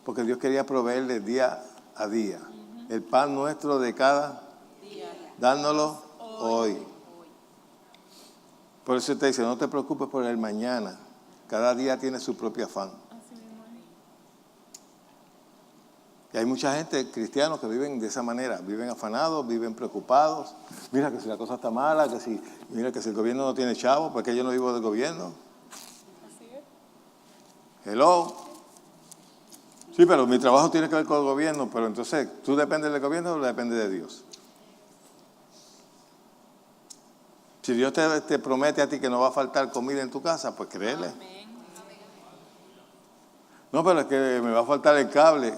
Porque Dios quería proveerle día a día. El pan nuestro de cada día, dándolo hoy. Por eso te dice, no te preocupes por el mañana. Cada día tiene su propio afán. Y hay mucha gente, cristianos, que viven de esa manera. Viven afanados, viven preocupados. Mira que si la cosa está mala, mira que si el gobierno no tiene chavo, ¿por qué yo no vivo del gobierno? Hello. Sí, pero mi trabajo tiene que ver con el gobierno, pero entonces, ¿tú dependes del gobierno o dependes de Dios? Si Dios te promete a ti que no va a faltar comida en tu casa, pues créele. Amén. No, pero es que me va a faltar el cable.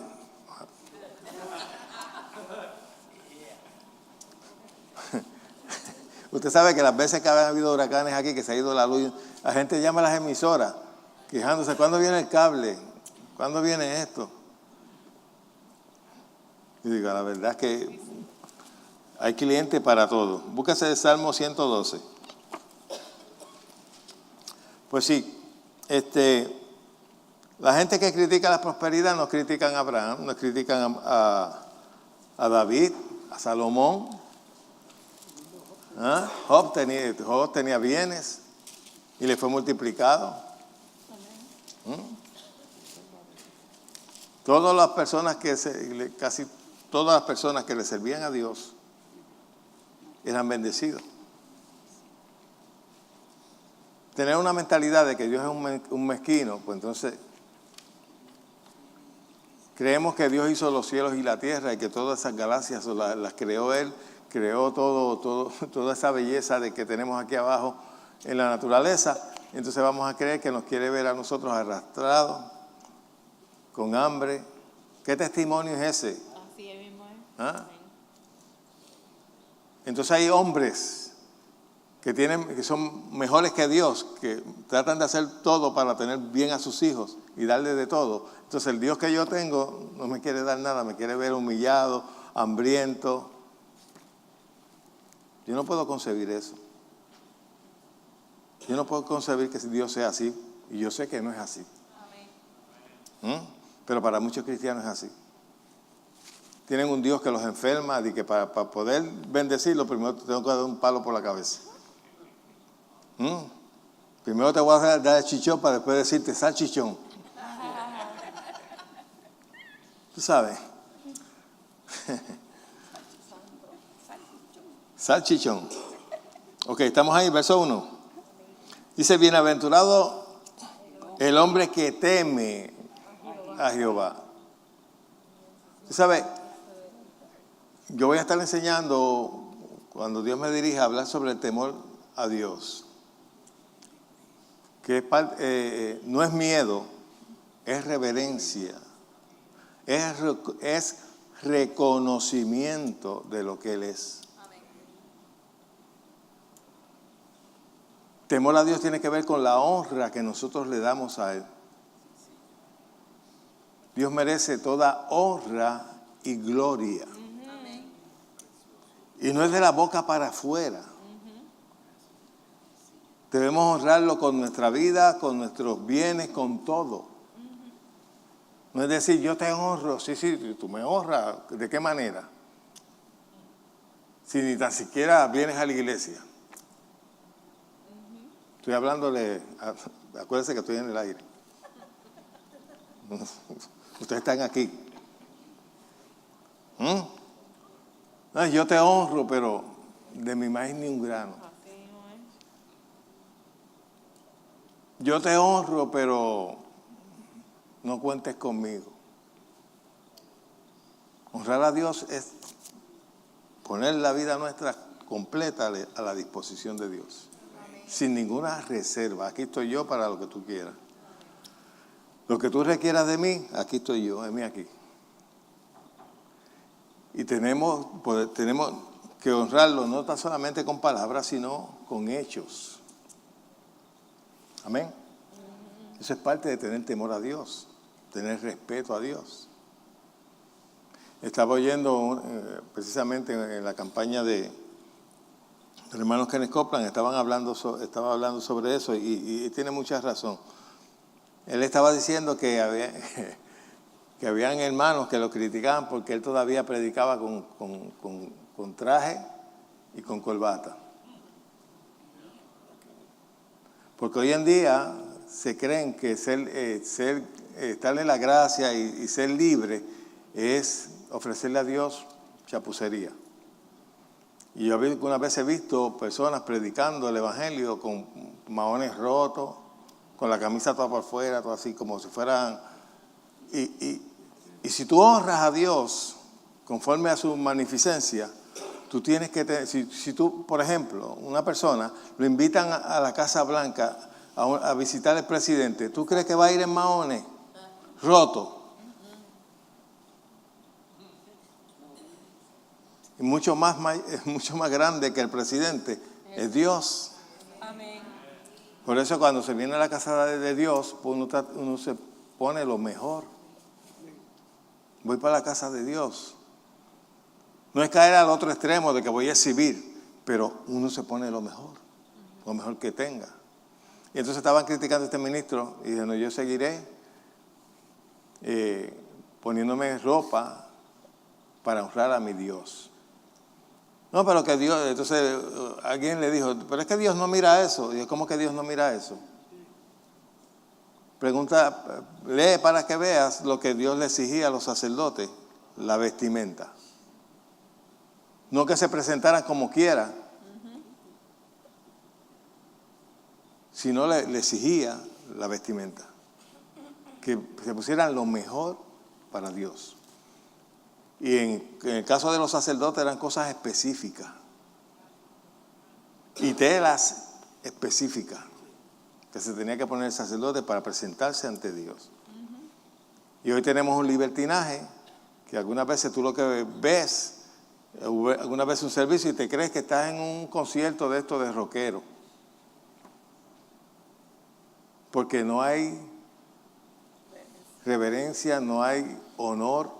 Usted sabe que las veces que ha habido huracanes aquí, que se ha ido la luz, la gente llama a las emisoras, quejándose, ¿cuándo viene el cable? ¿Cuándo viene esto? Y digo, la verdad es que hay clientes para todo. Búsquese el Salmo 112. Pues sí, la gente que critica la prosperidad no critican a Abraham, no critican a David, a Salomón. ¿Ah? Job tenía bienes y le fue multiplicado. Todas las personas casi todas las personas que le servían a Dios eran bendecidos. Tener una mentalidad de que Dios es un mezquino, pues entonces creemos que Dios hizo los cielos y la tierra y que todas esas galaxias las creó Él, creó toda esa belleza de que tenemos aquí abajo en la naturaleza. Entonces vamos a creer que nos quiere ver a nosotros arrastrados, con hambre. ¿Qué testimonio es ese? Así es mismo. ¿Ah? Entonces hay hombres que son mejores que Dios, que tratan de hacer todo para tener bien a sus hijos y darle de todo. Entonces el Dios que yo tengo no me quiere dar nada, me quiere ver humillado, hambriento. Yo no puedo concebir eso. Yo no puedo concebir que Dios sea así, y yo sé que no es así. Pero para muchos cristianos es así. Tienen un Dios que los enferma y que para poder bendecirlo, primero te tengo que dar un palo por la cabeza. Primero te voy a dar el chichón para después decirte salchichón. ¿Tú sabes? Salchichón. Ok, estamos ahí, verso 1. Dice, bienaventurado el hombre que teme a Jehová. ¿Tú sabes? Yo voy a estar enseñando, cuando Dios me dirija, a hablar sobre el temor a Dios. Que no es miedo, es reverencia. Es reconocimiento de lo que Él es. Temor a Dios tiene que ver con la honra que nosotros le damos a Él. Dios merece toda honra y gloria. Y no es de la boca para afuera. Debemos honrarlo con nuestra vida, con nuestros bienes, con todo. No es decir, yo te honro, sí, tú me honras. ¿De qué manera? Si ni tan siquiera vienes a la iglesia. Estoy hablándole, acuérdense que estoy en el aire. Ustedes están aquí. No, yo te honro, pero de mi maíz ni un grano. Yo te honro, pero no cuentes conmigo. Honrar a Dios es poner la vida nuestra completa a la disposición de Dios. Amén. Sin ninguna reserva. Aquí estoy yo para lo que tú quieras. Lo que tú requieras de mí, aquí estoy yo, en mí aquí. Y tenemos que honrarlo no tan solamente con palabras, sino con hechos. Amén. Eso es parte de tener temor a Dios, tener respeto a Dios. Estaba oyendo precisamente en la campaña de hermanos Kenneth Copeland, estaba hablando sobre eso y tiene mucha razón. Él estaba diciendo que habían hermanos que lo criticaban porque él todavía predicaba con traje y con corbata. Porque hoy en día se creen que estar en la gracia y ser libre es ofrecerle a Dios chapucería. Y yo algunas veces he visto personas predicando el evangelio con maones rotos, con la camisa toda por fuera, todo así como si fueran... Y si tú honras a Dios conforme a su magnificencia, tú tienes que si tú, por ejemplo, una persona lo invitan a la Casa Blanca a visitar al presidente, ¿tú crees que va a ir en maones roto? Y mucho más grande que el presidente es Dios. Amén. Por eso cuando se viene a la casa de Dios, pues uno se pone lo mejor. Voy para la casa de Dios. No es caer al otro extremo de que voy a exhibir, pero uno se pone lo mejor que tenga. Y entonces estaban criticando a este ministro y diciendo, yo seguiré poniéndome ropa para honrar a mi Dios. No, pero que Dios, entonces alguien le dijo, pero es que Dios no mira eso. Y yo, ¿cómo que Dios no mira eso? Pregunta, lee para que veas lo que Dios le exigía a los sacerdotes, la vestimenta. No que se presentaran como quiera, sino le exigía la vestimenta. Que se pusieran lo mejor para Dios. Y en el caso de los sacerdotes eran cosas específicas. Y telas específicas que se tenía que poner el sacerdote para presentarse ante Dios. Y hoy tenemos un libertinaje que algunas veces tú lo que ves, algunas veces un servicio y te crees que estás en un concierto de esto de rockero. Porque no hay reverencia, no hay honor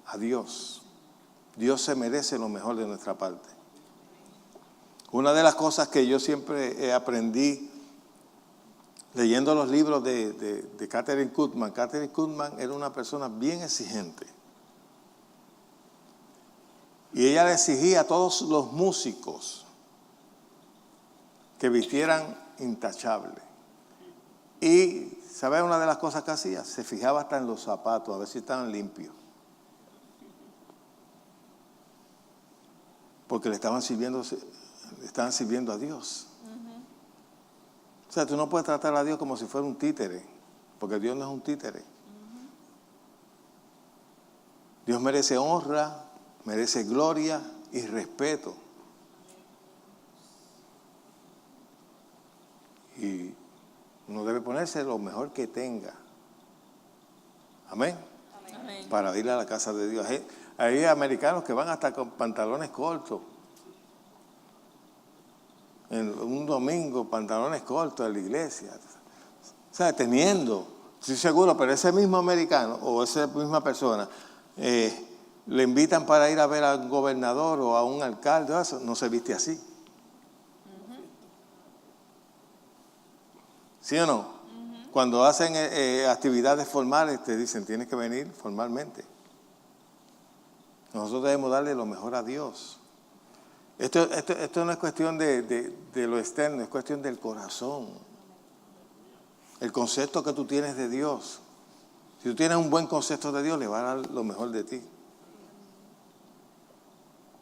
a Dios. Dios se merece lo mejor de nuestra parte. Una de las cosas que yo siempre aprendí leyendo los libros de Catherine Kuhlman. Catherine Kuhlman era una persona bien exigente. Y ella le exigía a todos los músicos que vistieran intachable. Y, ¿sabes una de las cosas que hacía? Se fijaba hasta en los zapatos, a ver si estaban limpios. Porque le estaban sirviendo a Dios. O sea, tú no puedes tratar a Dios como si fuera un títere, porque Dios no es un títere. Dios merece honra, merece gloria y respeto. Y uno debe ponerse lo mejor que tenga. Amén. Amén. para ir a la casa de Dios. Hay americanos que van hasta con pantalones cortos. En un domingo, pantalones cortos a la iglesia. O sea, teniendo, estoy seguro, pero ese mismo americano o esa misma persona le invitan para ir a ver a un gobernador o a un alcalde, eso no se viste así. ¿Sí o no? Cuando hacen actividades formales te dicen, tienes que venir formalmente. Nosotros debemos darle lo mejor a Dios. Esto no es cuestión de lo externo, es cuestión del corazón. El concepto que tú tienes de Dios. Si tú tienes un buen concepto de Dios, le va a dar lo mejor de ti.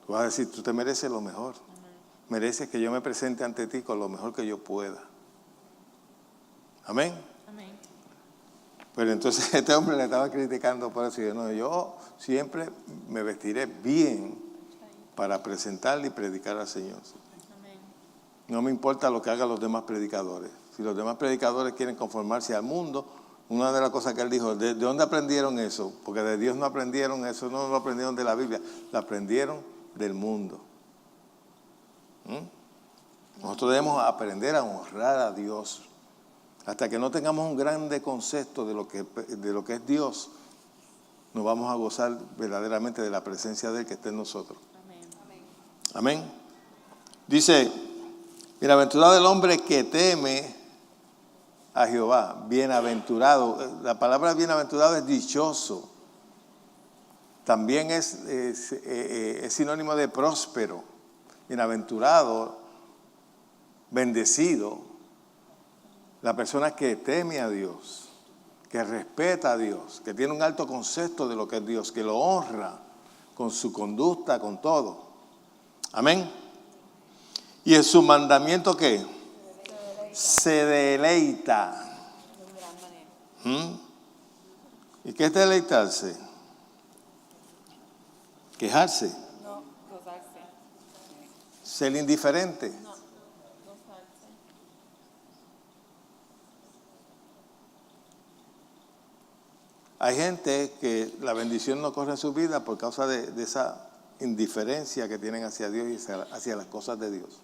Tú vas a decir, tú te mereces lo mejor. Mereces que yo me presente ante ti con lo mejor que yo pueda. Amén. Amén. Pero entonces este hombre le estaba criticando por eso. Y yo, no, yo siempre me vestiré bien para presentarle y predicar al Señor. Amén. No me importa lo que hagan los demás predicadores. Si los demás predicadores quieren conformarse al mundo, una de las cosas que él dijo, ¿de dónde aprendieron eso? Porque de Dios no aprendieron eso, no lo aprendieron de la Biblia, lo aprendieron del mundo. Nosotros debemos aprender a honrar a Dios. Hasta que no tengamos un grande concepto de lo que es Dios, nos vamos a gozar verdaderamente de la presencia de Él que está en nosotros. Amén. Amén. Dice, bienaventurado el hombre que teme a Jehová. Bienaventurado. La palabra bienaventurado es dichoso. También es sinónimo de próspero. Bienaventurado, bendecido. La persona que teme a Dios, que respeta a Dios, que tiene un alto concepto de lo que es Dios, que lo honra con su conducta, con todo. Amén. Y en su mandamiento, ¿qué? Se deleita. ¿Y qué es deleitarse? Quejarse. No, gozarse. Ser indiferente. No, gozarse. Hay gente que la bendición no corre en su vida por causa de esa indiferencia que tienen hacia Dios y hacia las cosas de Dios.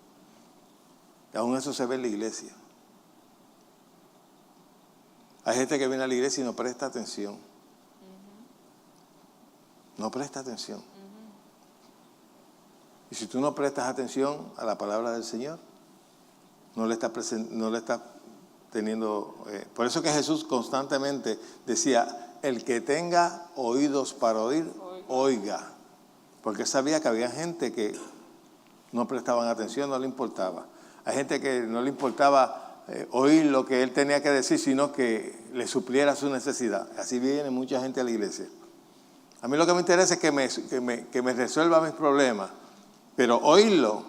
Y aún eso se ve en la iglesia. Hay gente que viene a la iglesia y no presta atención. No presta atención. Y si tú no prestas atención a la palabra del Señor, no le estás teniendo... por eso que Jesús constantemente decía, el que tenga oídos para oír, oiga. Porque sabía que había gente que no prestaban atención, no le importaba. Hay gente que no le importaba oír lo que él tenía que decir, sino que le supliera su necesidad. Así viene mucha gente a la iglesia. A mí lo que me interesa es que me resuelva mis problemas, pero oírlo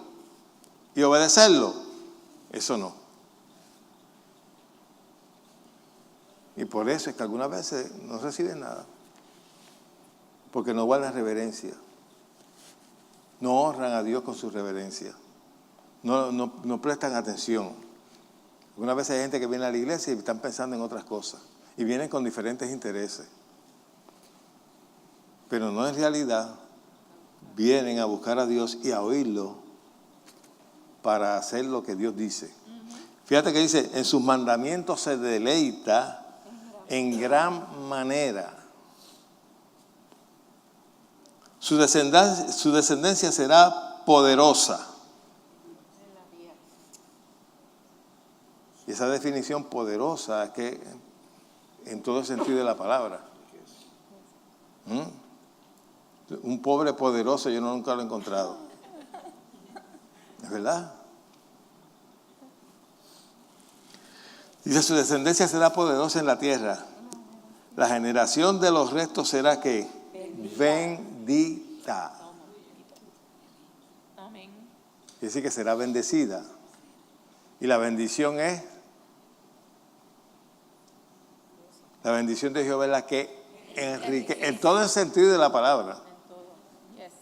y obedecerlo, eso no. Y por eso es que algunas veces no reciben nada. Porque no guardan reverencia. No honran a Dios con su reverencia. No prestan atención. Algunas veces hay gente que viene a la iglesia y están pensando en otras cosas. Y vienen con diferentes intereses. Pero no en realidad vienen a buscar a Dios y a oírlo para hacer lo que Dios dice. Fíjate que dice, en sus mandamientos se deleita en gran manera. Su descendencia será poderosa. Y esa definición poderosa es que en todo el sentido de la palabra. Un pobre poderoso yo nunca lo he encontrado. ¿Es verdad? Dice, su descendencia será poderosa en la tierra. La generación de los restos será ¿qué? Bendita. Amén. Quiere decir que será bendecida. Y la bendición es, la bendición de Jehová es la que enriquece, en todo el sentido de la palabra. En todo. Yes.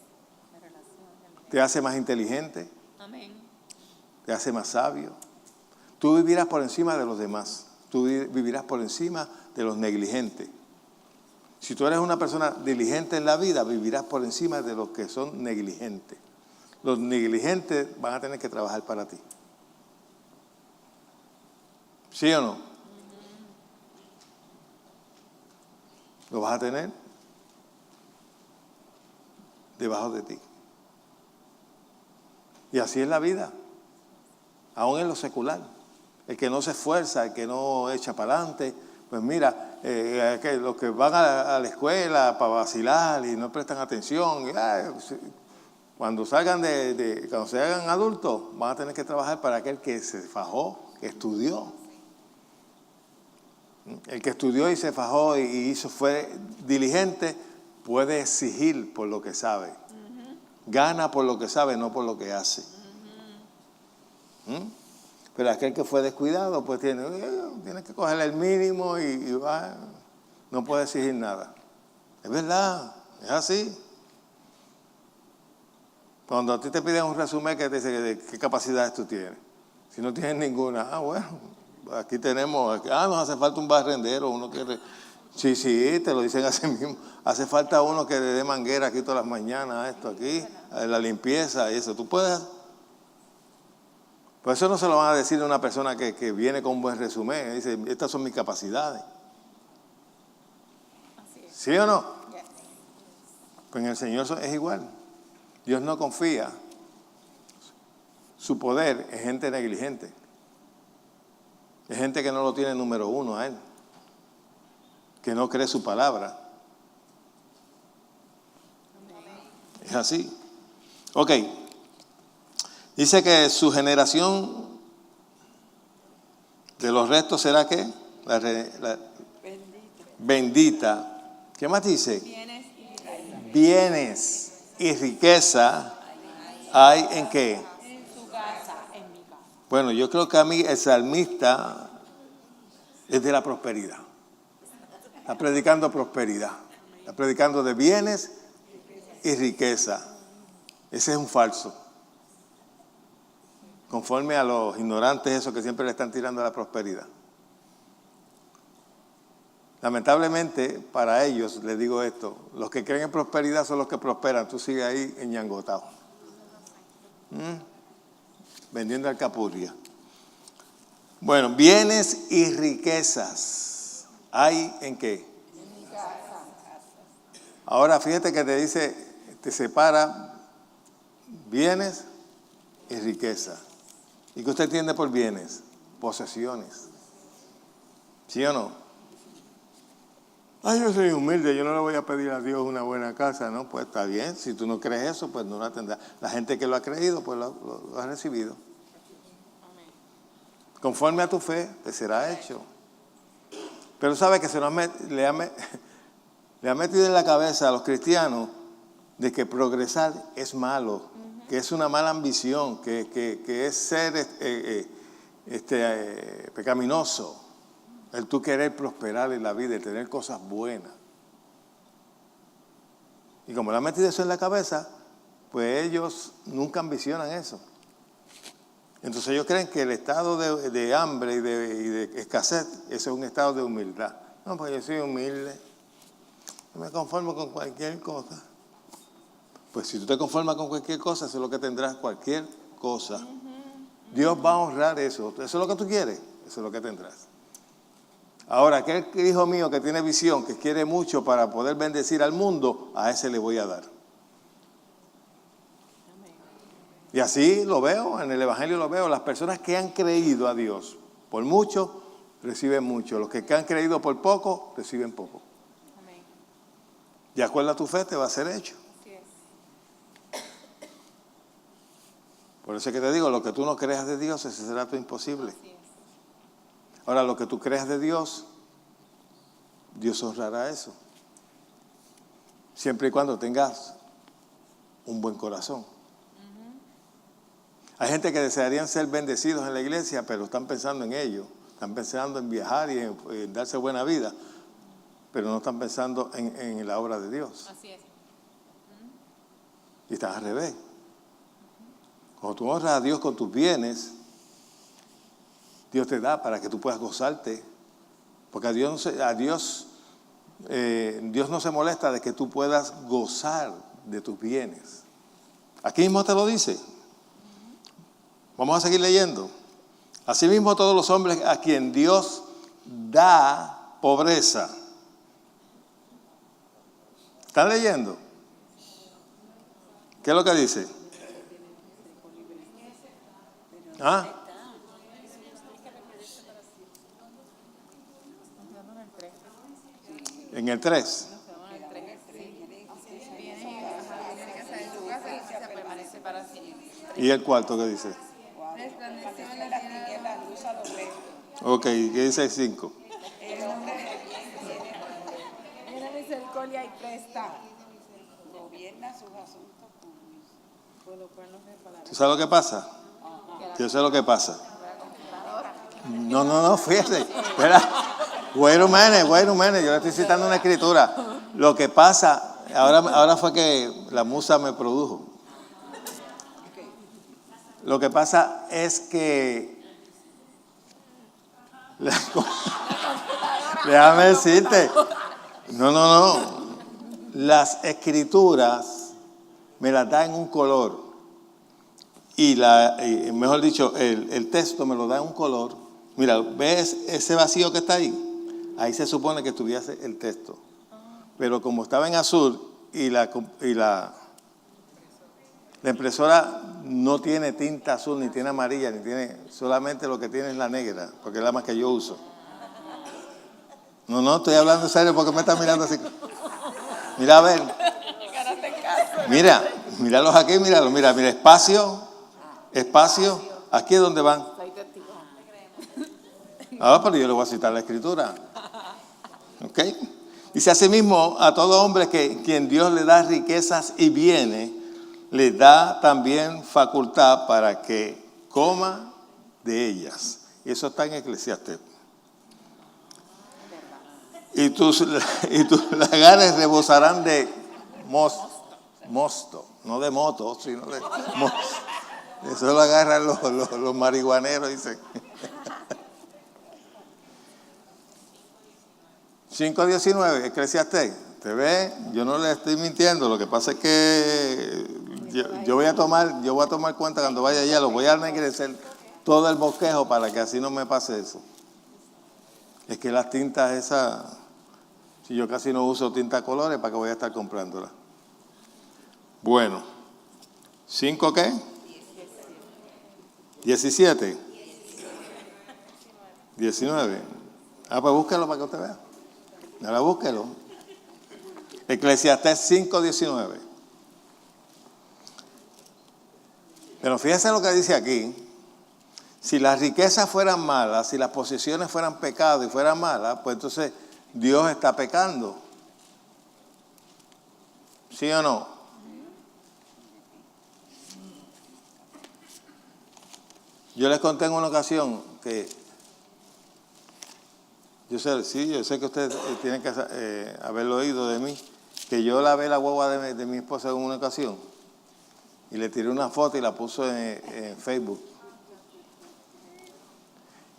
La relación. Te hace más inteligente, Amén. te hace más sabio. Tú vivirás por encima de los demás. Tú vivirás por encima de los negligentes. Si tú eres una persona diligente en la vida, vivirás por encima de los que son negligentes. Los negligentes van a tener que trabajar para ti. ¿Sí o no? Lo vas a tener debajo de ti. Y así es la vida, aún en lo secular. El que no se esfuerza, el que no echa para adelante, pues mira, los que van a la escuela para vacilar y no prestan atención, cuando salgan cuando se hagan adultos, van a tener que trabajar para aquel que se fajó, que estudió. El que estudió y se fajó y fue diligente, puede exigir por lo que sabe. Gana por lo que sabe, no por lo que hace. Pero aquel que fue descuidado, pues tiene que coger el mínimo y va, no puede exigir nada. Es verdad, es así. Cuando a ti te piden un resumen que te dice de qué capacidades tú tienes. Si no tienes ninguna, bueno, aquí tenemos, nos hace falta un barrendero, uno que... Sí, te lo dicen así mismo. Hace falta uno que le dé manguera aquí todas las mañanas, esto aquí, la limpieza y eso. ¿Tú puedes? Por eso no se lo van a decir a una persona que viene con un buen resumen. Dice, estas son mis capacidades. ¿Sí o no? Pues en el Señor es igual. Dios no confía su poder en gente negligente. Es gente que no lo tiene número uno a Él. Que no cree su palabra. Es así. Ok. Dice que su generación de los restos será ¿qué? Bendita. ¿Qué más dice? Bienes y riqueza hay en qué? En su casa, en mi casa. Bueno, yo creo que a mí el salmista es de la prosperidad. Está predicando prosperidad. Está predicando de bienes y riqueza. Ese es un falso. Conforme a los ignorantes, esos que siempre le están tirando a la prosperidad. Lamentablemente, para ellos, les digo esto, los que creen en prosperidad son los que prosperan. Tú sigues ahí enñangotado. Vendiendo alcapurria. Bueno, bienes y riquezas. ¿Hay en qué? En mi casa. Ahora fíjate que te dice, te separa bienes y riqueza. ¿Y qué usted entiende por bienes? Posesiones. ¿Sí o no? Yo soy humilde, yo no le voy a pedir a Dios una buena casa, ¿no? Pues está bien, si tú no crees eso, pues no la tendrás. La gente que lo ha creído, pues lo ha recibido. Conforme a tu fe, te será hecho. Pero sabe que le ha metido en la cabeza a los cristianos de que progresar es malo, que es una mala ambición, que es ser pecaminoso. El tú querer prosperar en la vida y tener cosas buenas. Y como le han metido eso en la cabeza, pues ellos nunca ambicionan eso. Entonces ellos creen que el estado de hambre y de escasez, eso es un estado de humildad. No, pues yo soy humilde. Yo me conformo con cualquier cosa. Pues si tú te conformas con cualquier cosa, eso es lo que tendrás, cualquier cosa. Dios va a honrar eso. ¿Eso es lo que tú quieres? Eso es lo que tendrás. Ahora, aquel hijo mío que tiene visión, que quiere mucho para poder bendecir al mundo, a ese le voy a dar. Y así lo veo, en el Evangelio lo veo. Las personas que han creído a Dios por mucho, reciben mucho. Los que han creído por poco, reciben poco. Amén. De acuerdo a tu fe, te va a ser hecho. Así es. Por eso es que te digo, lo que tú no creas de Dios, ese será tu imposible. Así es. Ahora, lo que tú creas de Dios, Dios honrará eso. Siempre y cuando tengas un buen corazón. Hay gente que desearían ser bendecidos en la iglesia, pero están pensando en ello. Están pensando en viajar y en darse buena vida, pero no están pensando en la obra de Dios. Así es. Y están al revés. Cuando tú honras a Dios con tus bienes, Dios te da para que tú puedas gozarte. Porque a Dios Dios no se molesta de que tú puedas gozar de tus bienes. Aquí mismo te lo dice. Vamos a seguir leyendo. Asimismo, todos los hombres a quien Dios da pobreza. ¿Están leyendo? ¿Qué es lo que dice? ¿Ah? En el 3. ¿Y el cuarto qué dice? Ok, ¿qué dice el 5? Tiene misericordia y presta. Gobierna sus asuntos con ¿Tú sabes lo que pasa? Yo sé lo que pasa. No, fíjate. Espera. Wait a minute. Yo le estoy citando una escritura. Lo que pasa, ahora fue que la musa me produjo. Lo que pasa es que déjame decirte. No. Las escrituras me las da en un color. Y mejor dicho, el texto me lo da en un color. Mira, ¿ves ese vacío que está ahí? Ahí se supone que estuviese el texto. Pero como estaba en azul y la impresora no tiene tinta azul, ni tiene amarilla, ni tiene, solamente lo que tiene es la negra, porque es la más que yo uso. No, estoy hablando en serio porque me están mirando así. Mira, a ver. Míralos aquí, mira, espacio. Aquí es donde van. Ahora, pero yo le voy a citar la escritura. ¿Ok? Dice asimismo a todo hombre que quien Dios le da riquezas y bienes, le da también facultad para que coma de ellas. Y eso está en Eclesiastés. Y tus lagares rebosarán de mosto, no de moto, sino de mosto. Eso lo agarran los marihuaneros, dicen. 5:19, Eclesiastés. ¿Te ve? Yo no le estoy mintiendo. Lo que pasa es que yo voy a tomar cuenta cuando vaya allá. Lo voy a ennegrecer todo el bosquejo para que así no me pase eso. Es que las tintas esas, si yo casi no uso tinta colores, ¿para qué voy a estar comprándolas? Bueno, ¿5 qué? 17. 19. Pues búsquelo para que usted vea. Ahora búsquelo. Eclesiastés 5:19. Pero fíjese lo que dice aquí. Si las riquezas fueran malas, si las posesiones fueran pecado y fueran malas, pues entonces Dios está pecando. ¿Sí o no? Yo les conté en una ocasión que yo sé que ustedes tienen que haberlo oído de mí, que yo lavé la guagua de mi esposa en una ocasión y le tiré una foto y la puso en Facebook.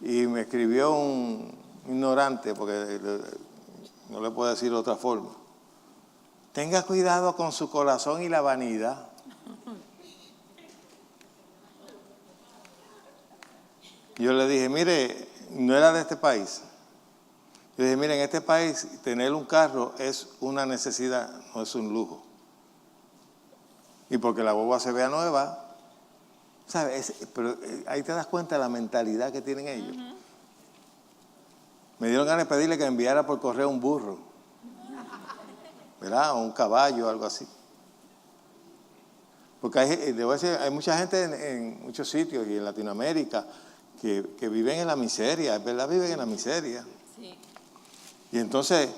Y me escribió un ignorante, porque no le puedo decir de otra forma. Tenga cuidado con su corazón y la vanidad. Yo le dije, mire, no era de este país. Yo dije, mire, en este país tener un carro es una necesidad, no es un lujo. Y porque la guagua se vea nueva, ¿sabes? Pero ahí te das cuenta de la mentalidad que tienen ellos. Me dieron ganas de pedirle que enviara por correo un burro, ¿verdad? O un caballo, algo así. Porque hay mucha gente en muchos sitios y en Latinoamérica que viven en la miseria, es verdad, viven en la miseria. Sí. Y entonces,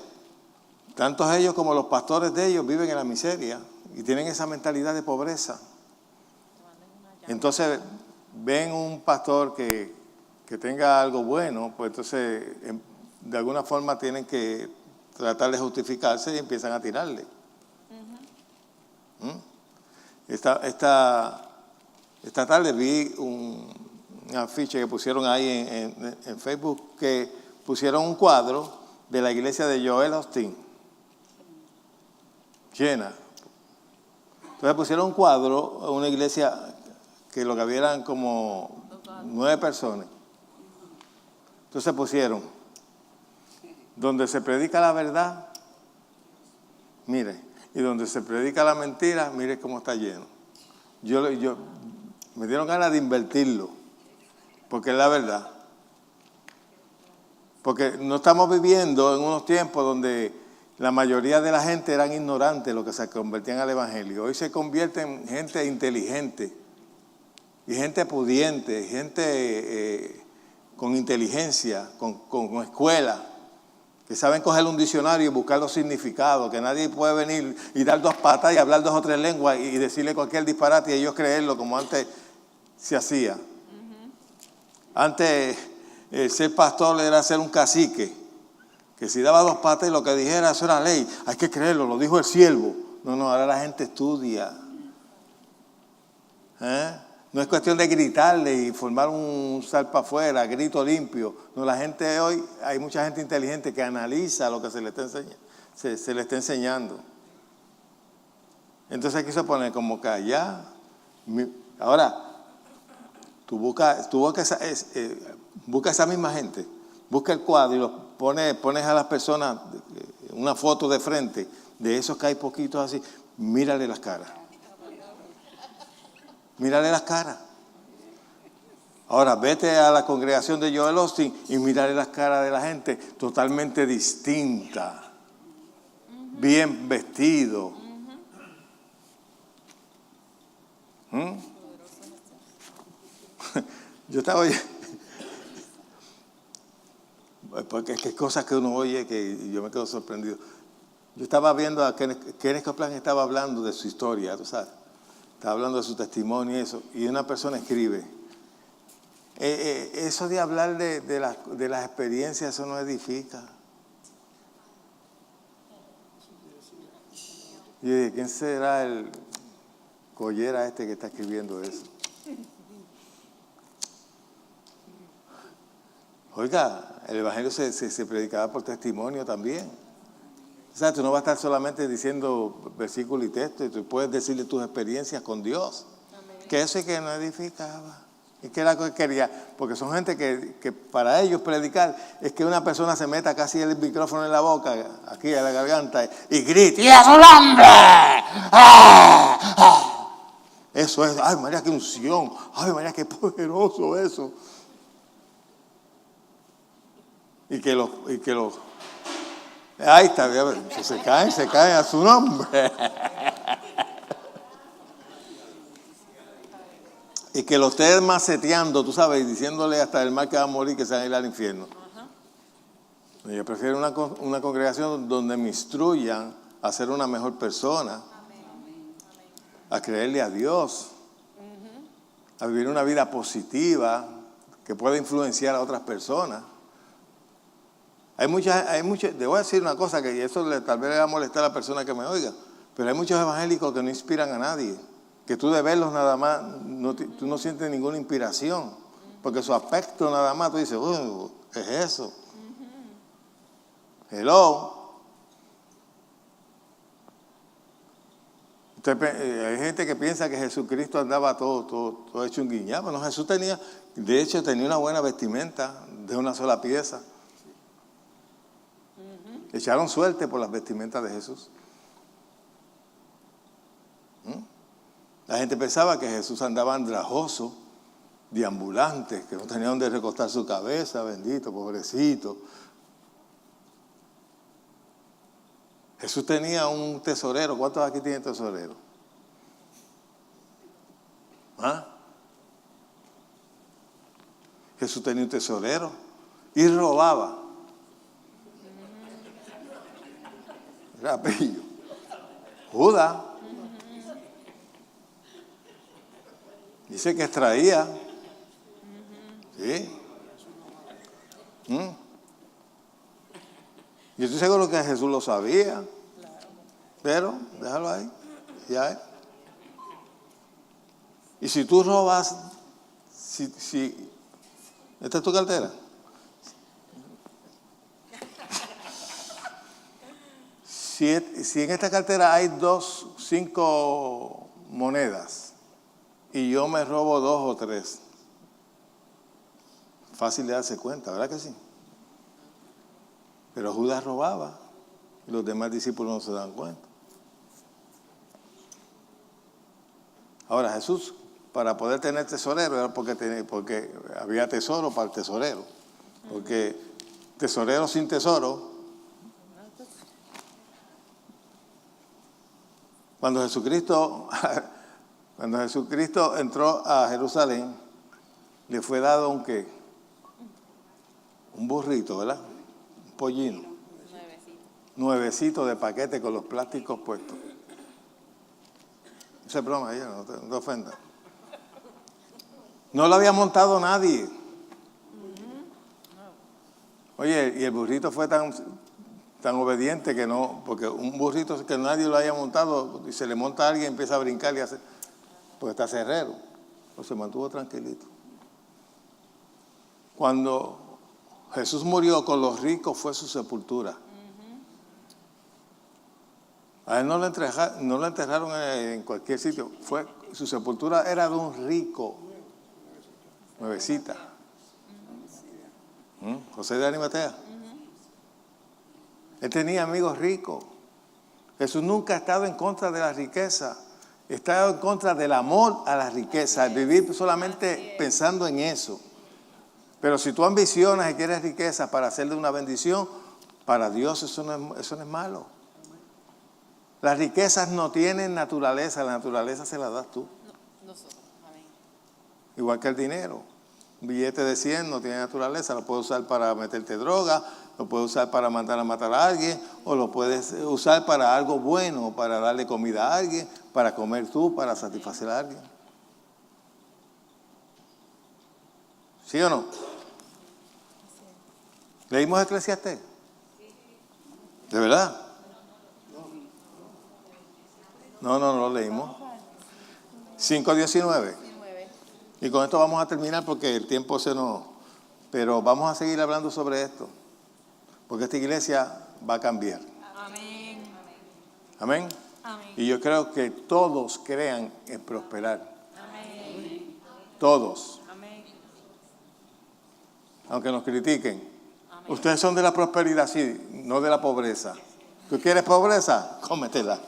tantos ellos como los pastores de ellos viven en la miseria y tienen esa mentalidad de pobreza. Entonces, ven un pastor que tenga algo bueno, pues entonces, de alguna forma tienen que tratar de justificarse y empiezan a tirarle. Esta tarde vi un afiche que pusieron ahí en Facebook, que pusieron un cuadro de la iglesia de Joel Osteen. llena. Entonces pusieron un cuadro en una iglesia que lo que había eran como 9 personas. Entonces pusieron, donde se predica la verdad, mire, y donde se predica la mentira, mire cómo está lleno. Me dieron ganas de invertirlo, porque es la verdad. Porque no estamos viviendo en unos tiempos donde la mayoría de la gente eran ignorantes, los que se convertían al evangelio. Hoy se convierten en gente inteligente, y gente pudiente, gente con inteligencia, con escuela, que saben coger un diccionario y buscar los significados, que nadie puede venir y dar 2 patas y hablar 2 o 3 lenguas y decirle cualquier disparate y ellos creerlo como antes se hacía. Antes ser pastor era ser un cacique, que si daba 2 patas y lo que dijera eso era ley, hay que creerlo, lo dijo el siervo. No, ahora la gente estudia. No es cuestión de gritarle y formar un salpa afuera, grito limpio. No, la gente hoy, hay mucha gente inteligente que analiza lo que se le está enseñando. Se le está enseñando. Entonces aquí se pone como que allá. Ahora, tú busca esa misma gente, busca el cuadro y pones a las personas una foto de frente de esos que hay poquitos así, mírale las caras. Mírale las caras. Ahora, vete a la congregación de Joel Osteen y mírale las caras de la gente totalmente distinta, bien vestido. Yo estaba oyendo, porque es que cosas que uno oye que yo me quedo sorprendido. Yo estaba viendo a Kenneth Copeland, estaba hablando de su historia, tú sabes. Estaba hablando de su testimonio y eso. Y una persona escribe, eso de hablar de las experiencias, eso no edifica. Y yo dije, ¿quién será el collera este que está escribiendo eso? Oiga, el evangelio se predicaba por testimonio también. O sea, tú no vas a estar solamente diciendo versículo y texto, y tú puedes decirle tus experiencias con Dios. Amén. Que eso es que no edificaba. Y que era lo que quería. Porque son gente que para ellos predicar es que una persona se meta casi el micrófono en la boca, aquí a la garganta, y grite, ¡y es un hombre! ¡Ah! ¡Ah! Eso es, ¡ay María, qué unción! ¡Ay María, qué poderoso eso! Y que los ahí está, se caen a su nombre. Y que lo estén maceteando, tú sabes, diciéndole hasta el mal que va a morir que se va a ir al infierno. Yo prefiero una congregación donde me instruyan a ser una mejor persona, a creerle a Dios, a vivir una vida positiva que pueda influenciar a otras personas. Hay muchas, te voy a decir una cosa que eso tal vez le va a molestar a la persona que me oiga, pero hay muchos evangélicos que no inspiran a nadie, que tú de verlos nada más, tú no sientes ninguna inspiración, porque su aspecto nada más, tú dices, ¿qué es eso? Hello. Hay gente que piensa que Jesucristo andaba todo hecho un guiñapo. No, Jesús tenía una buena vestimenta de una sola pieza. Echaron suerte por las vestimentas de Jesús. La gente pensaba que Jesús andaba andrajoso, deambulante, que no tenía donde recostar su cabeza, bendito, pobrecito. Jesús tenía un tesorero. ¿Cuántos aquí tienen tesorero? Jesús tenía un tesorero y robaba. Era pillo. Judas. Dice que extraía. ¿Sí? Yo estoy seguro que Jesús lo sabía. Pero, déjalo ahí. Ya es. Y si tú robas, ¿esta es tu cartera? Si en esta cartera hay 5 monedas y yo me robo 2 o 3, fácil de darse cuenta, ¿verdad que sí? Pero Judas robaba y los demás discípulos no se dan cuenta. Ahora Jesús, para poder tener tesorero, era porque había tesoro para el tesorero. Porque tesorero sin tesoro. Cuando Jesucristo entró a Jerusalén, le fue dado un ¿qué? Un burrito, ¿verdad? Un pollino. Nuevecito de paquete con los plásticos puestos. Esa es broma, no te ofendas. No lo había montado nadie. Oye, y el burrito fue tan obediente que no, porque un burrito que nadie lo haya montado, y se le monta a alguien y empieza a brincar y hace, porque está cerrero. Pues se mantuvo tranquilito. Cuando Jesús murió, con los ricos fue su sepultura. A él no lo enterraron en cualquier sitio. Su sepultura era de un rico. Nuevecita. José de Arimatea. Él tenía amigos ricos. Jesús nunca ha estado en contra de la riqueza. Ha estado en contra del amor a la riqueza. Vivir solamente pensando en eso. Pero si tú ambicionas y quieres riqueza para hacerle una bendición, para Dios eso no es malo. Las riquezas no tienen naturaleza, la naturaleza se la das tú. Nosotros. Amén. Igual que el dinero. Un billete de 100 no tiene naturaleza, lo puedes usar para meterte droga, lo puedes usar para mandar a matar a alguien, o lo puedes usar para algo bueno, para darle comida a alguien, para comer tú, para satisfacer a alguien. ¿Sí o no? ¿Leímos Eclesiastés? ¿De verdad? No lo leímos. 5:19. Y con esto vamos a terminar porque el tiempo se nos... Pero vamos a seguir hablando sobre esto. Porque esta iglesia va a cambiar. Amén. Amén. Amén. Y yo creo que todos crean en prosperar. Amén. Todos. Amén. Aunque nos critiquen. Amén. Ustedes son de la prosperidad, sí, no de la pobreza. ¿Tú quieres pobreza? Cómetela.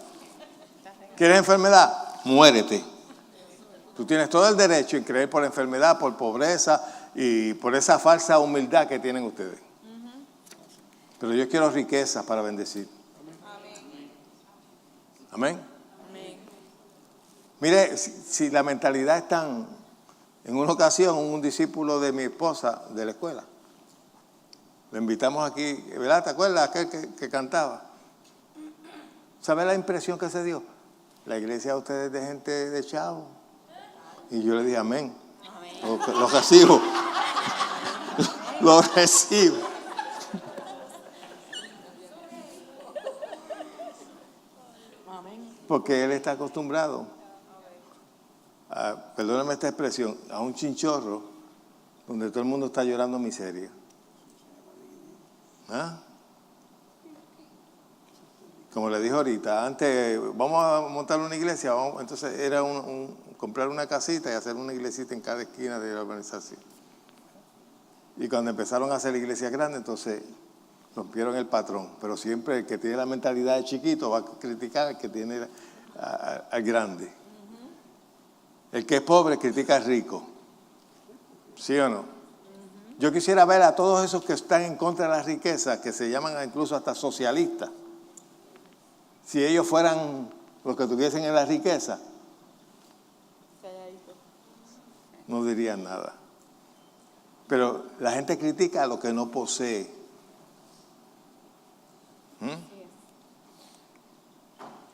¿Quieres enfermedad? Muérete. Tú tienes todo el derecho en creer por enfermedad, por pobreza y por esa falsa humildad que tienen ustedes. Pero yo quiero riquezas para bendecir. Amén. Amén. Mire, si la mentalidad es tan... En una ocasión, un discípulo de mi esposa de la escuela, le invitamos aquí, ¿verdad? ¿Te acuerdas? Aquel que cantaba. ¿Sabes la impresión que se dio? La iglesia de ustedes es de gente de chavo. Y yo le dije, amén. Lo recibo. Lo recibo. Porque él está acostumbrado a, perdóname esta expresión, a un chinchorro donde todo el mundo está llorando miseria. ¿Ah? Como le dije ahorita, antes vamos a montar una iglesia, entonces era comprar una casita y hacer una iglesita en cada esquina de la organización. Y cuando empezaron a hacer iglesias grandes, entonces rompieron el patrón. Pero siempre el que tiene la mentalidad de chiquito va a criticar al que tiene al grande. El que es pobre critica al rico. ¿Sí o no? Yo quisiera ver a todos esos que están en contra de la riqueza, que se llaman incluso hasta socialistas. Si ellos fueran los que tuviesen en la riqueza, no dirían nada. Pero la gente critica a lo que no posee.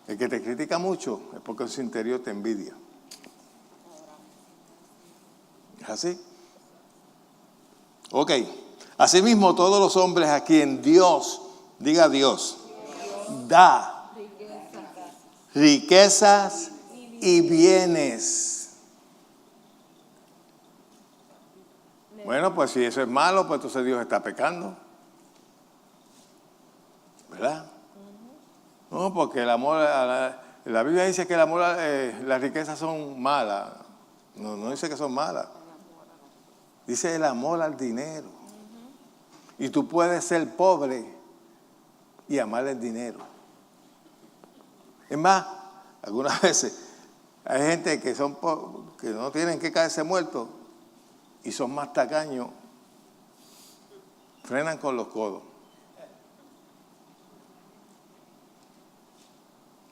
El que te critica mucho es porque en su interior te envidia. ¿Es así? Ok. Asimismo, todos los hombres a quien Dios, diga Dios, da riquezas y bienes. Bueno, pues si eso es malo, pues entonces Dios está pecando. ¿Verdad? No, porque el amor, la Biblia dice que el amor, las riquezas son malas. No, no dice que son malas. Dice el amor al dinero. Y tú puedes ser pobre y amar el dinero. Es más, algunas veces hay gente que no tienen que caerse muertos y son más tacaños, frenan con los codos.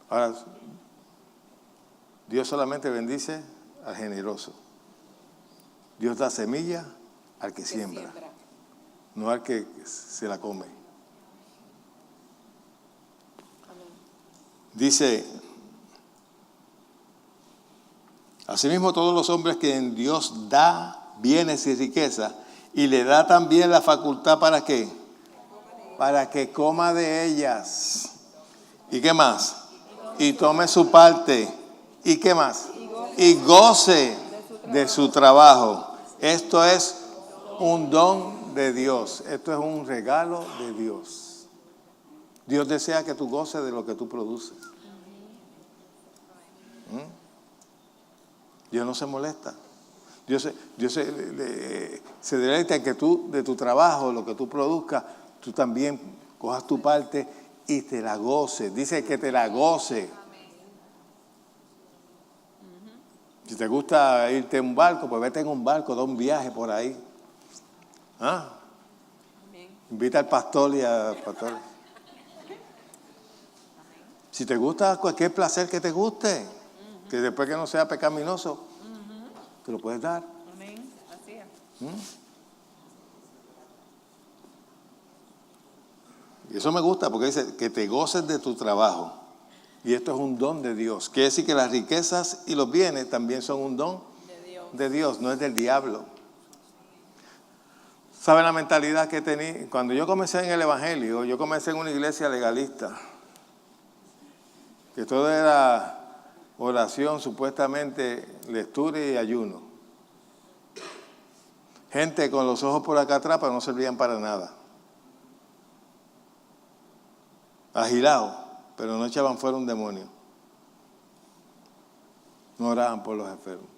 Ahora, Dios solamente bendice al generoso. Dios da semilla al que siembra, no al que se la come. Dice, asimismo todos los hombres que en Dios da bienes y riquezas y le da también la facultad ¿para qué? Para que coma de ellas. ¿Y qué más? Y tome su parte. ¿Y qué más? Y goce de su trabajo. Esto es un don de Dios. Esto es un regalo de Dios. Dios desea que tú goces de lo que tú produces. Dios no se molesta. Dios se deleita en que tú, de tu trabajo, lo que tú produzcas, tú también cojas tu parte y te la goces. Dice que te la goce. Si te gusta irte en un barco, pues vete en un barco, da un viaje por ahí. ¿Ah? Invita al pastor y al pastor. Si te gusta cualquier placer que te guste, que después que no sea pecaminoso, te lo puedes dar. Amén. Así es. Y eso me gusta porque dice que te goces de tu trabajo. Y esto es un don de Dios. Quiere decir que las riquezas y los bienes también son un don de Dios, no es del diablo. ¿Saben la mentalidad que tenía? Cuando yo comencé en el Evangelio, yo comencé en una iglesia legalista. Que todo era oración, supuestamente lectura y ayuno. Gente con los ojos por acá atrás, pero no servían para nada. Agilados, pero no echaban fuera un demonio. No oraban por los enfermos.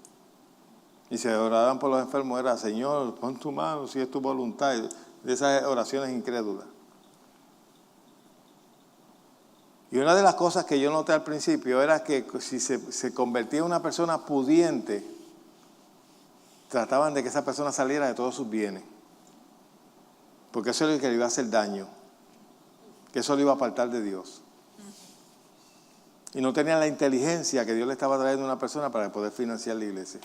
Y si oraban por los enfermos era, Señor, pon tu mano si es tu voluntad. De esas oraciones incrédulas. Y una de las cosas que yo noté al principio era que si se convertía en una persona pudiente, trataban de que esa persona saliera de todos sus bienes. Porque eso es lo que le iba a hacer daño. Que eso lo iba a apartar de Dios. Y no tenían la inteligencia que Dios le estaba trayendo a una persona para poder financiar la iglesia.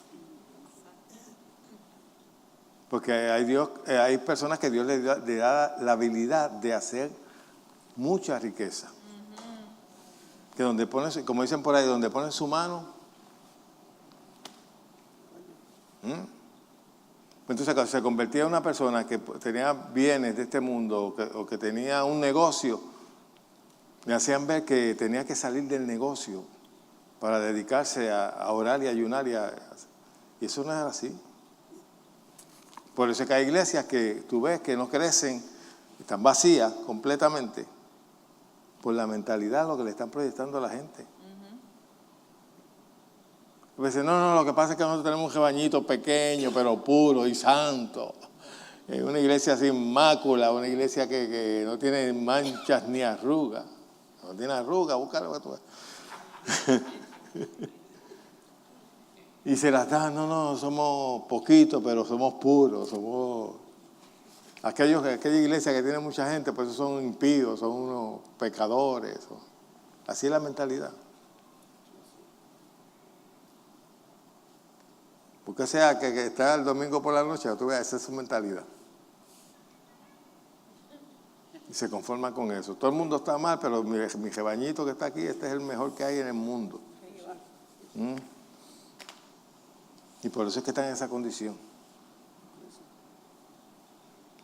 Porque hay personas que Dios le da la habilidad de hacer mucha riqueza. Que donde ponen, como dicen por ahí, donde ponen su mano. Entonces cuando se convertía en una persona que tenía bienes de este mundo o que tenía un negocio, le hacían ver que tenía que salir del negocio para dedicarse a orar y ayunar. Y eso no es así. Por eso es que hay iglesias que tú ves que no crecen, están vacías completamente. Por la mentalidad, lo que le están proyectando a la gente. Dicen, no, lo que pasa es que nosotros tenemos un rebañito pequeño, pero puro y santo. Una iglesia sin mácula, una iglesia que no tiene manchas ni arrugas. No tiene arrugas, búscalo que tú ves. Y se las dan, no, somos poquitos, pero somos puros, somos... Aquella iglesia que tiene mucha gente, pues son impíos, son unos pecadores. Así es la mentalidad. Porque sea que está el domingo por la noche, tú veas, esa es su mentalidad. Y se conforman con eso. Todo el mundo está mal, pero mi rebañito que está aquí, este es el mejor que hay en el mundo. Y por eso es que están en esa condición.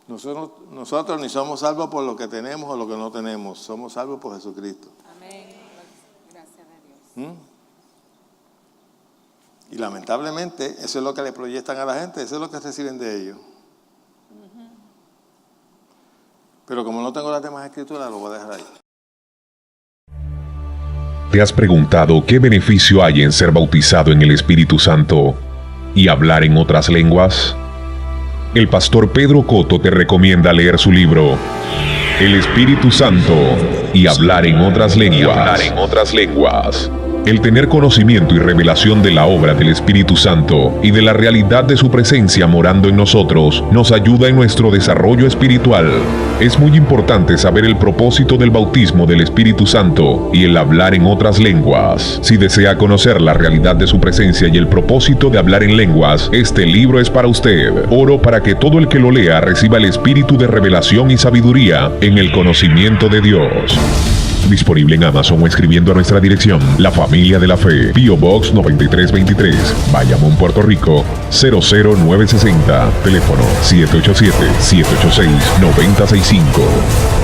Nosotros ni somos salvos por lo que tenemos o lo que no tenemos. Somos salvos por Jesucristo. Amén. Gracias a Dios. Y lamentablemente, eso es lo que le proyectan a la gente, eso es lo que reciben de ellos. Pero como no tengo las demás escrituras, lo voy a dejar ahí. ¿Te has preguntado qué beneficio hay en ser bautizado en el Espíritu Santo y hablar en otras lenguas? El pastor Pedro Cotto te recomienda leer su libro El Espíritu Santo y hablar en otras lenguas. El tener conocimiento y revelación de la obra del Espíritu Santo y de la realidad de su presencia morando en nosotros nos ayuda en nuestro desarrollo espiritual. Es muy importante saber el propósito del bautismo del Espíritu Santo y el hablar en otras lenguas. Si desea conocer la realidad de su presencia y el propósito de hablar en lenguas, este libro es para usted. Oro para que todo el que lo lea reciba el espíritu de revelación y sabiduría en el conocimiento de Dios. Disponible en Amazon o escribiendo a nuestra dirección: La Familia de la Fe, P.O. Box 9323, Bayamón, Puerto Rico 00960. Teléfono 787-786-9065.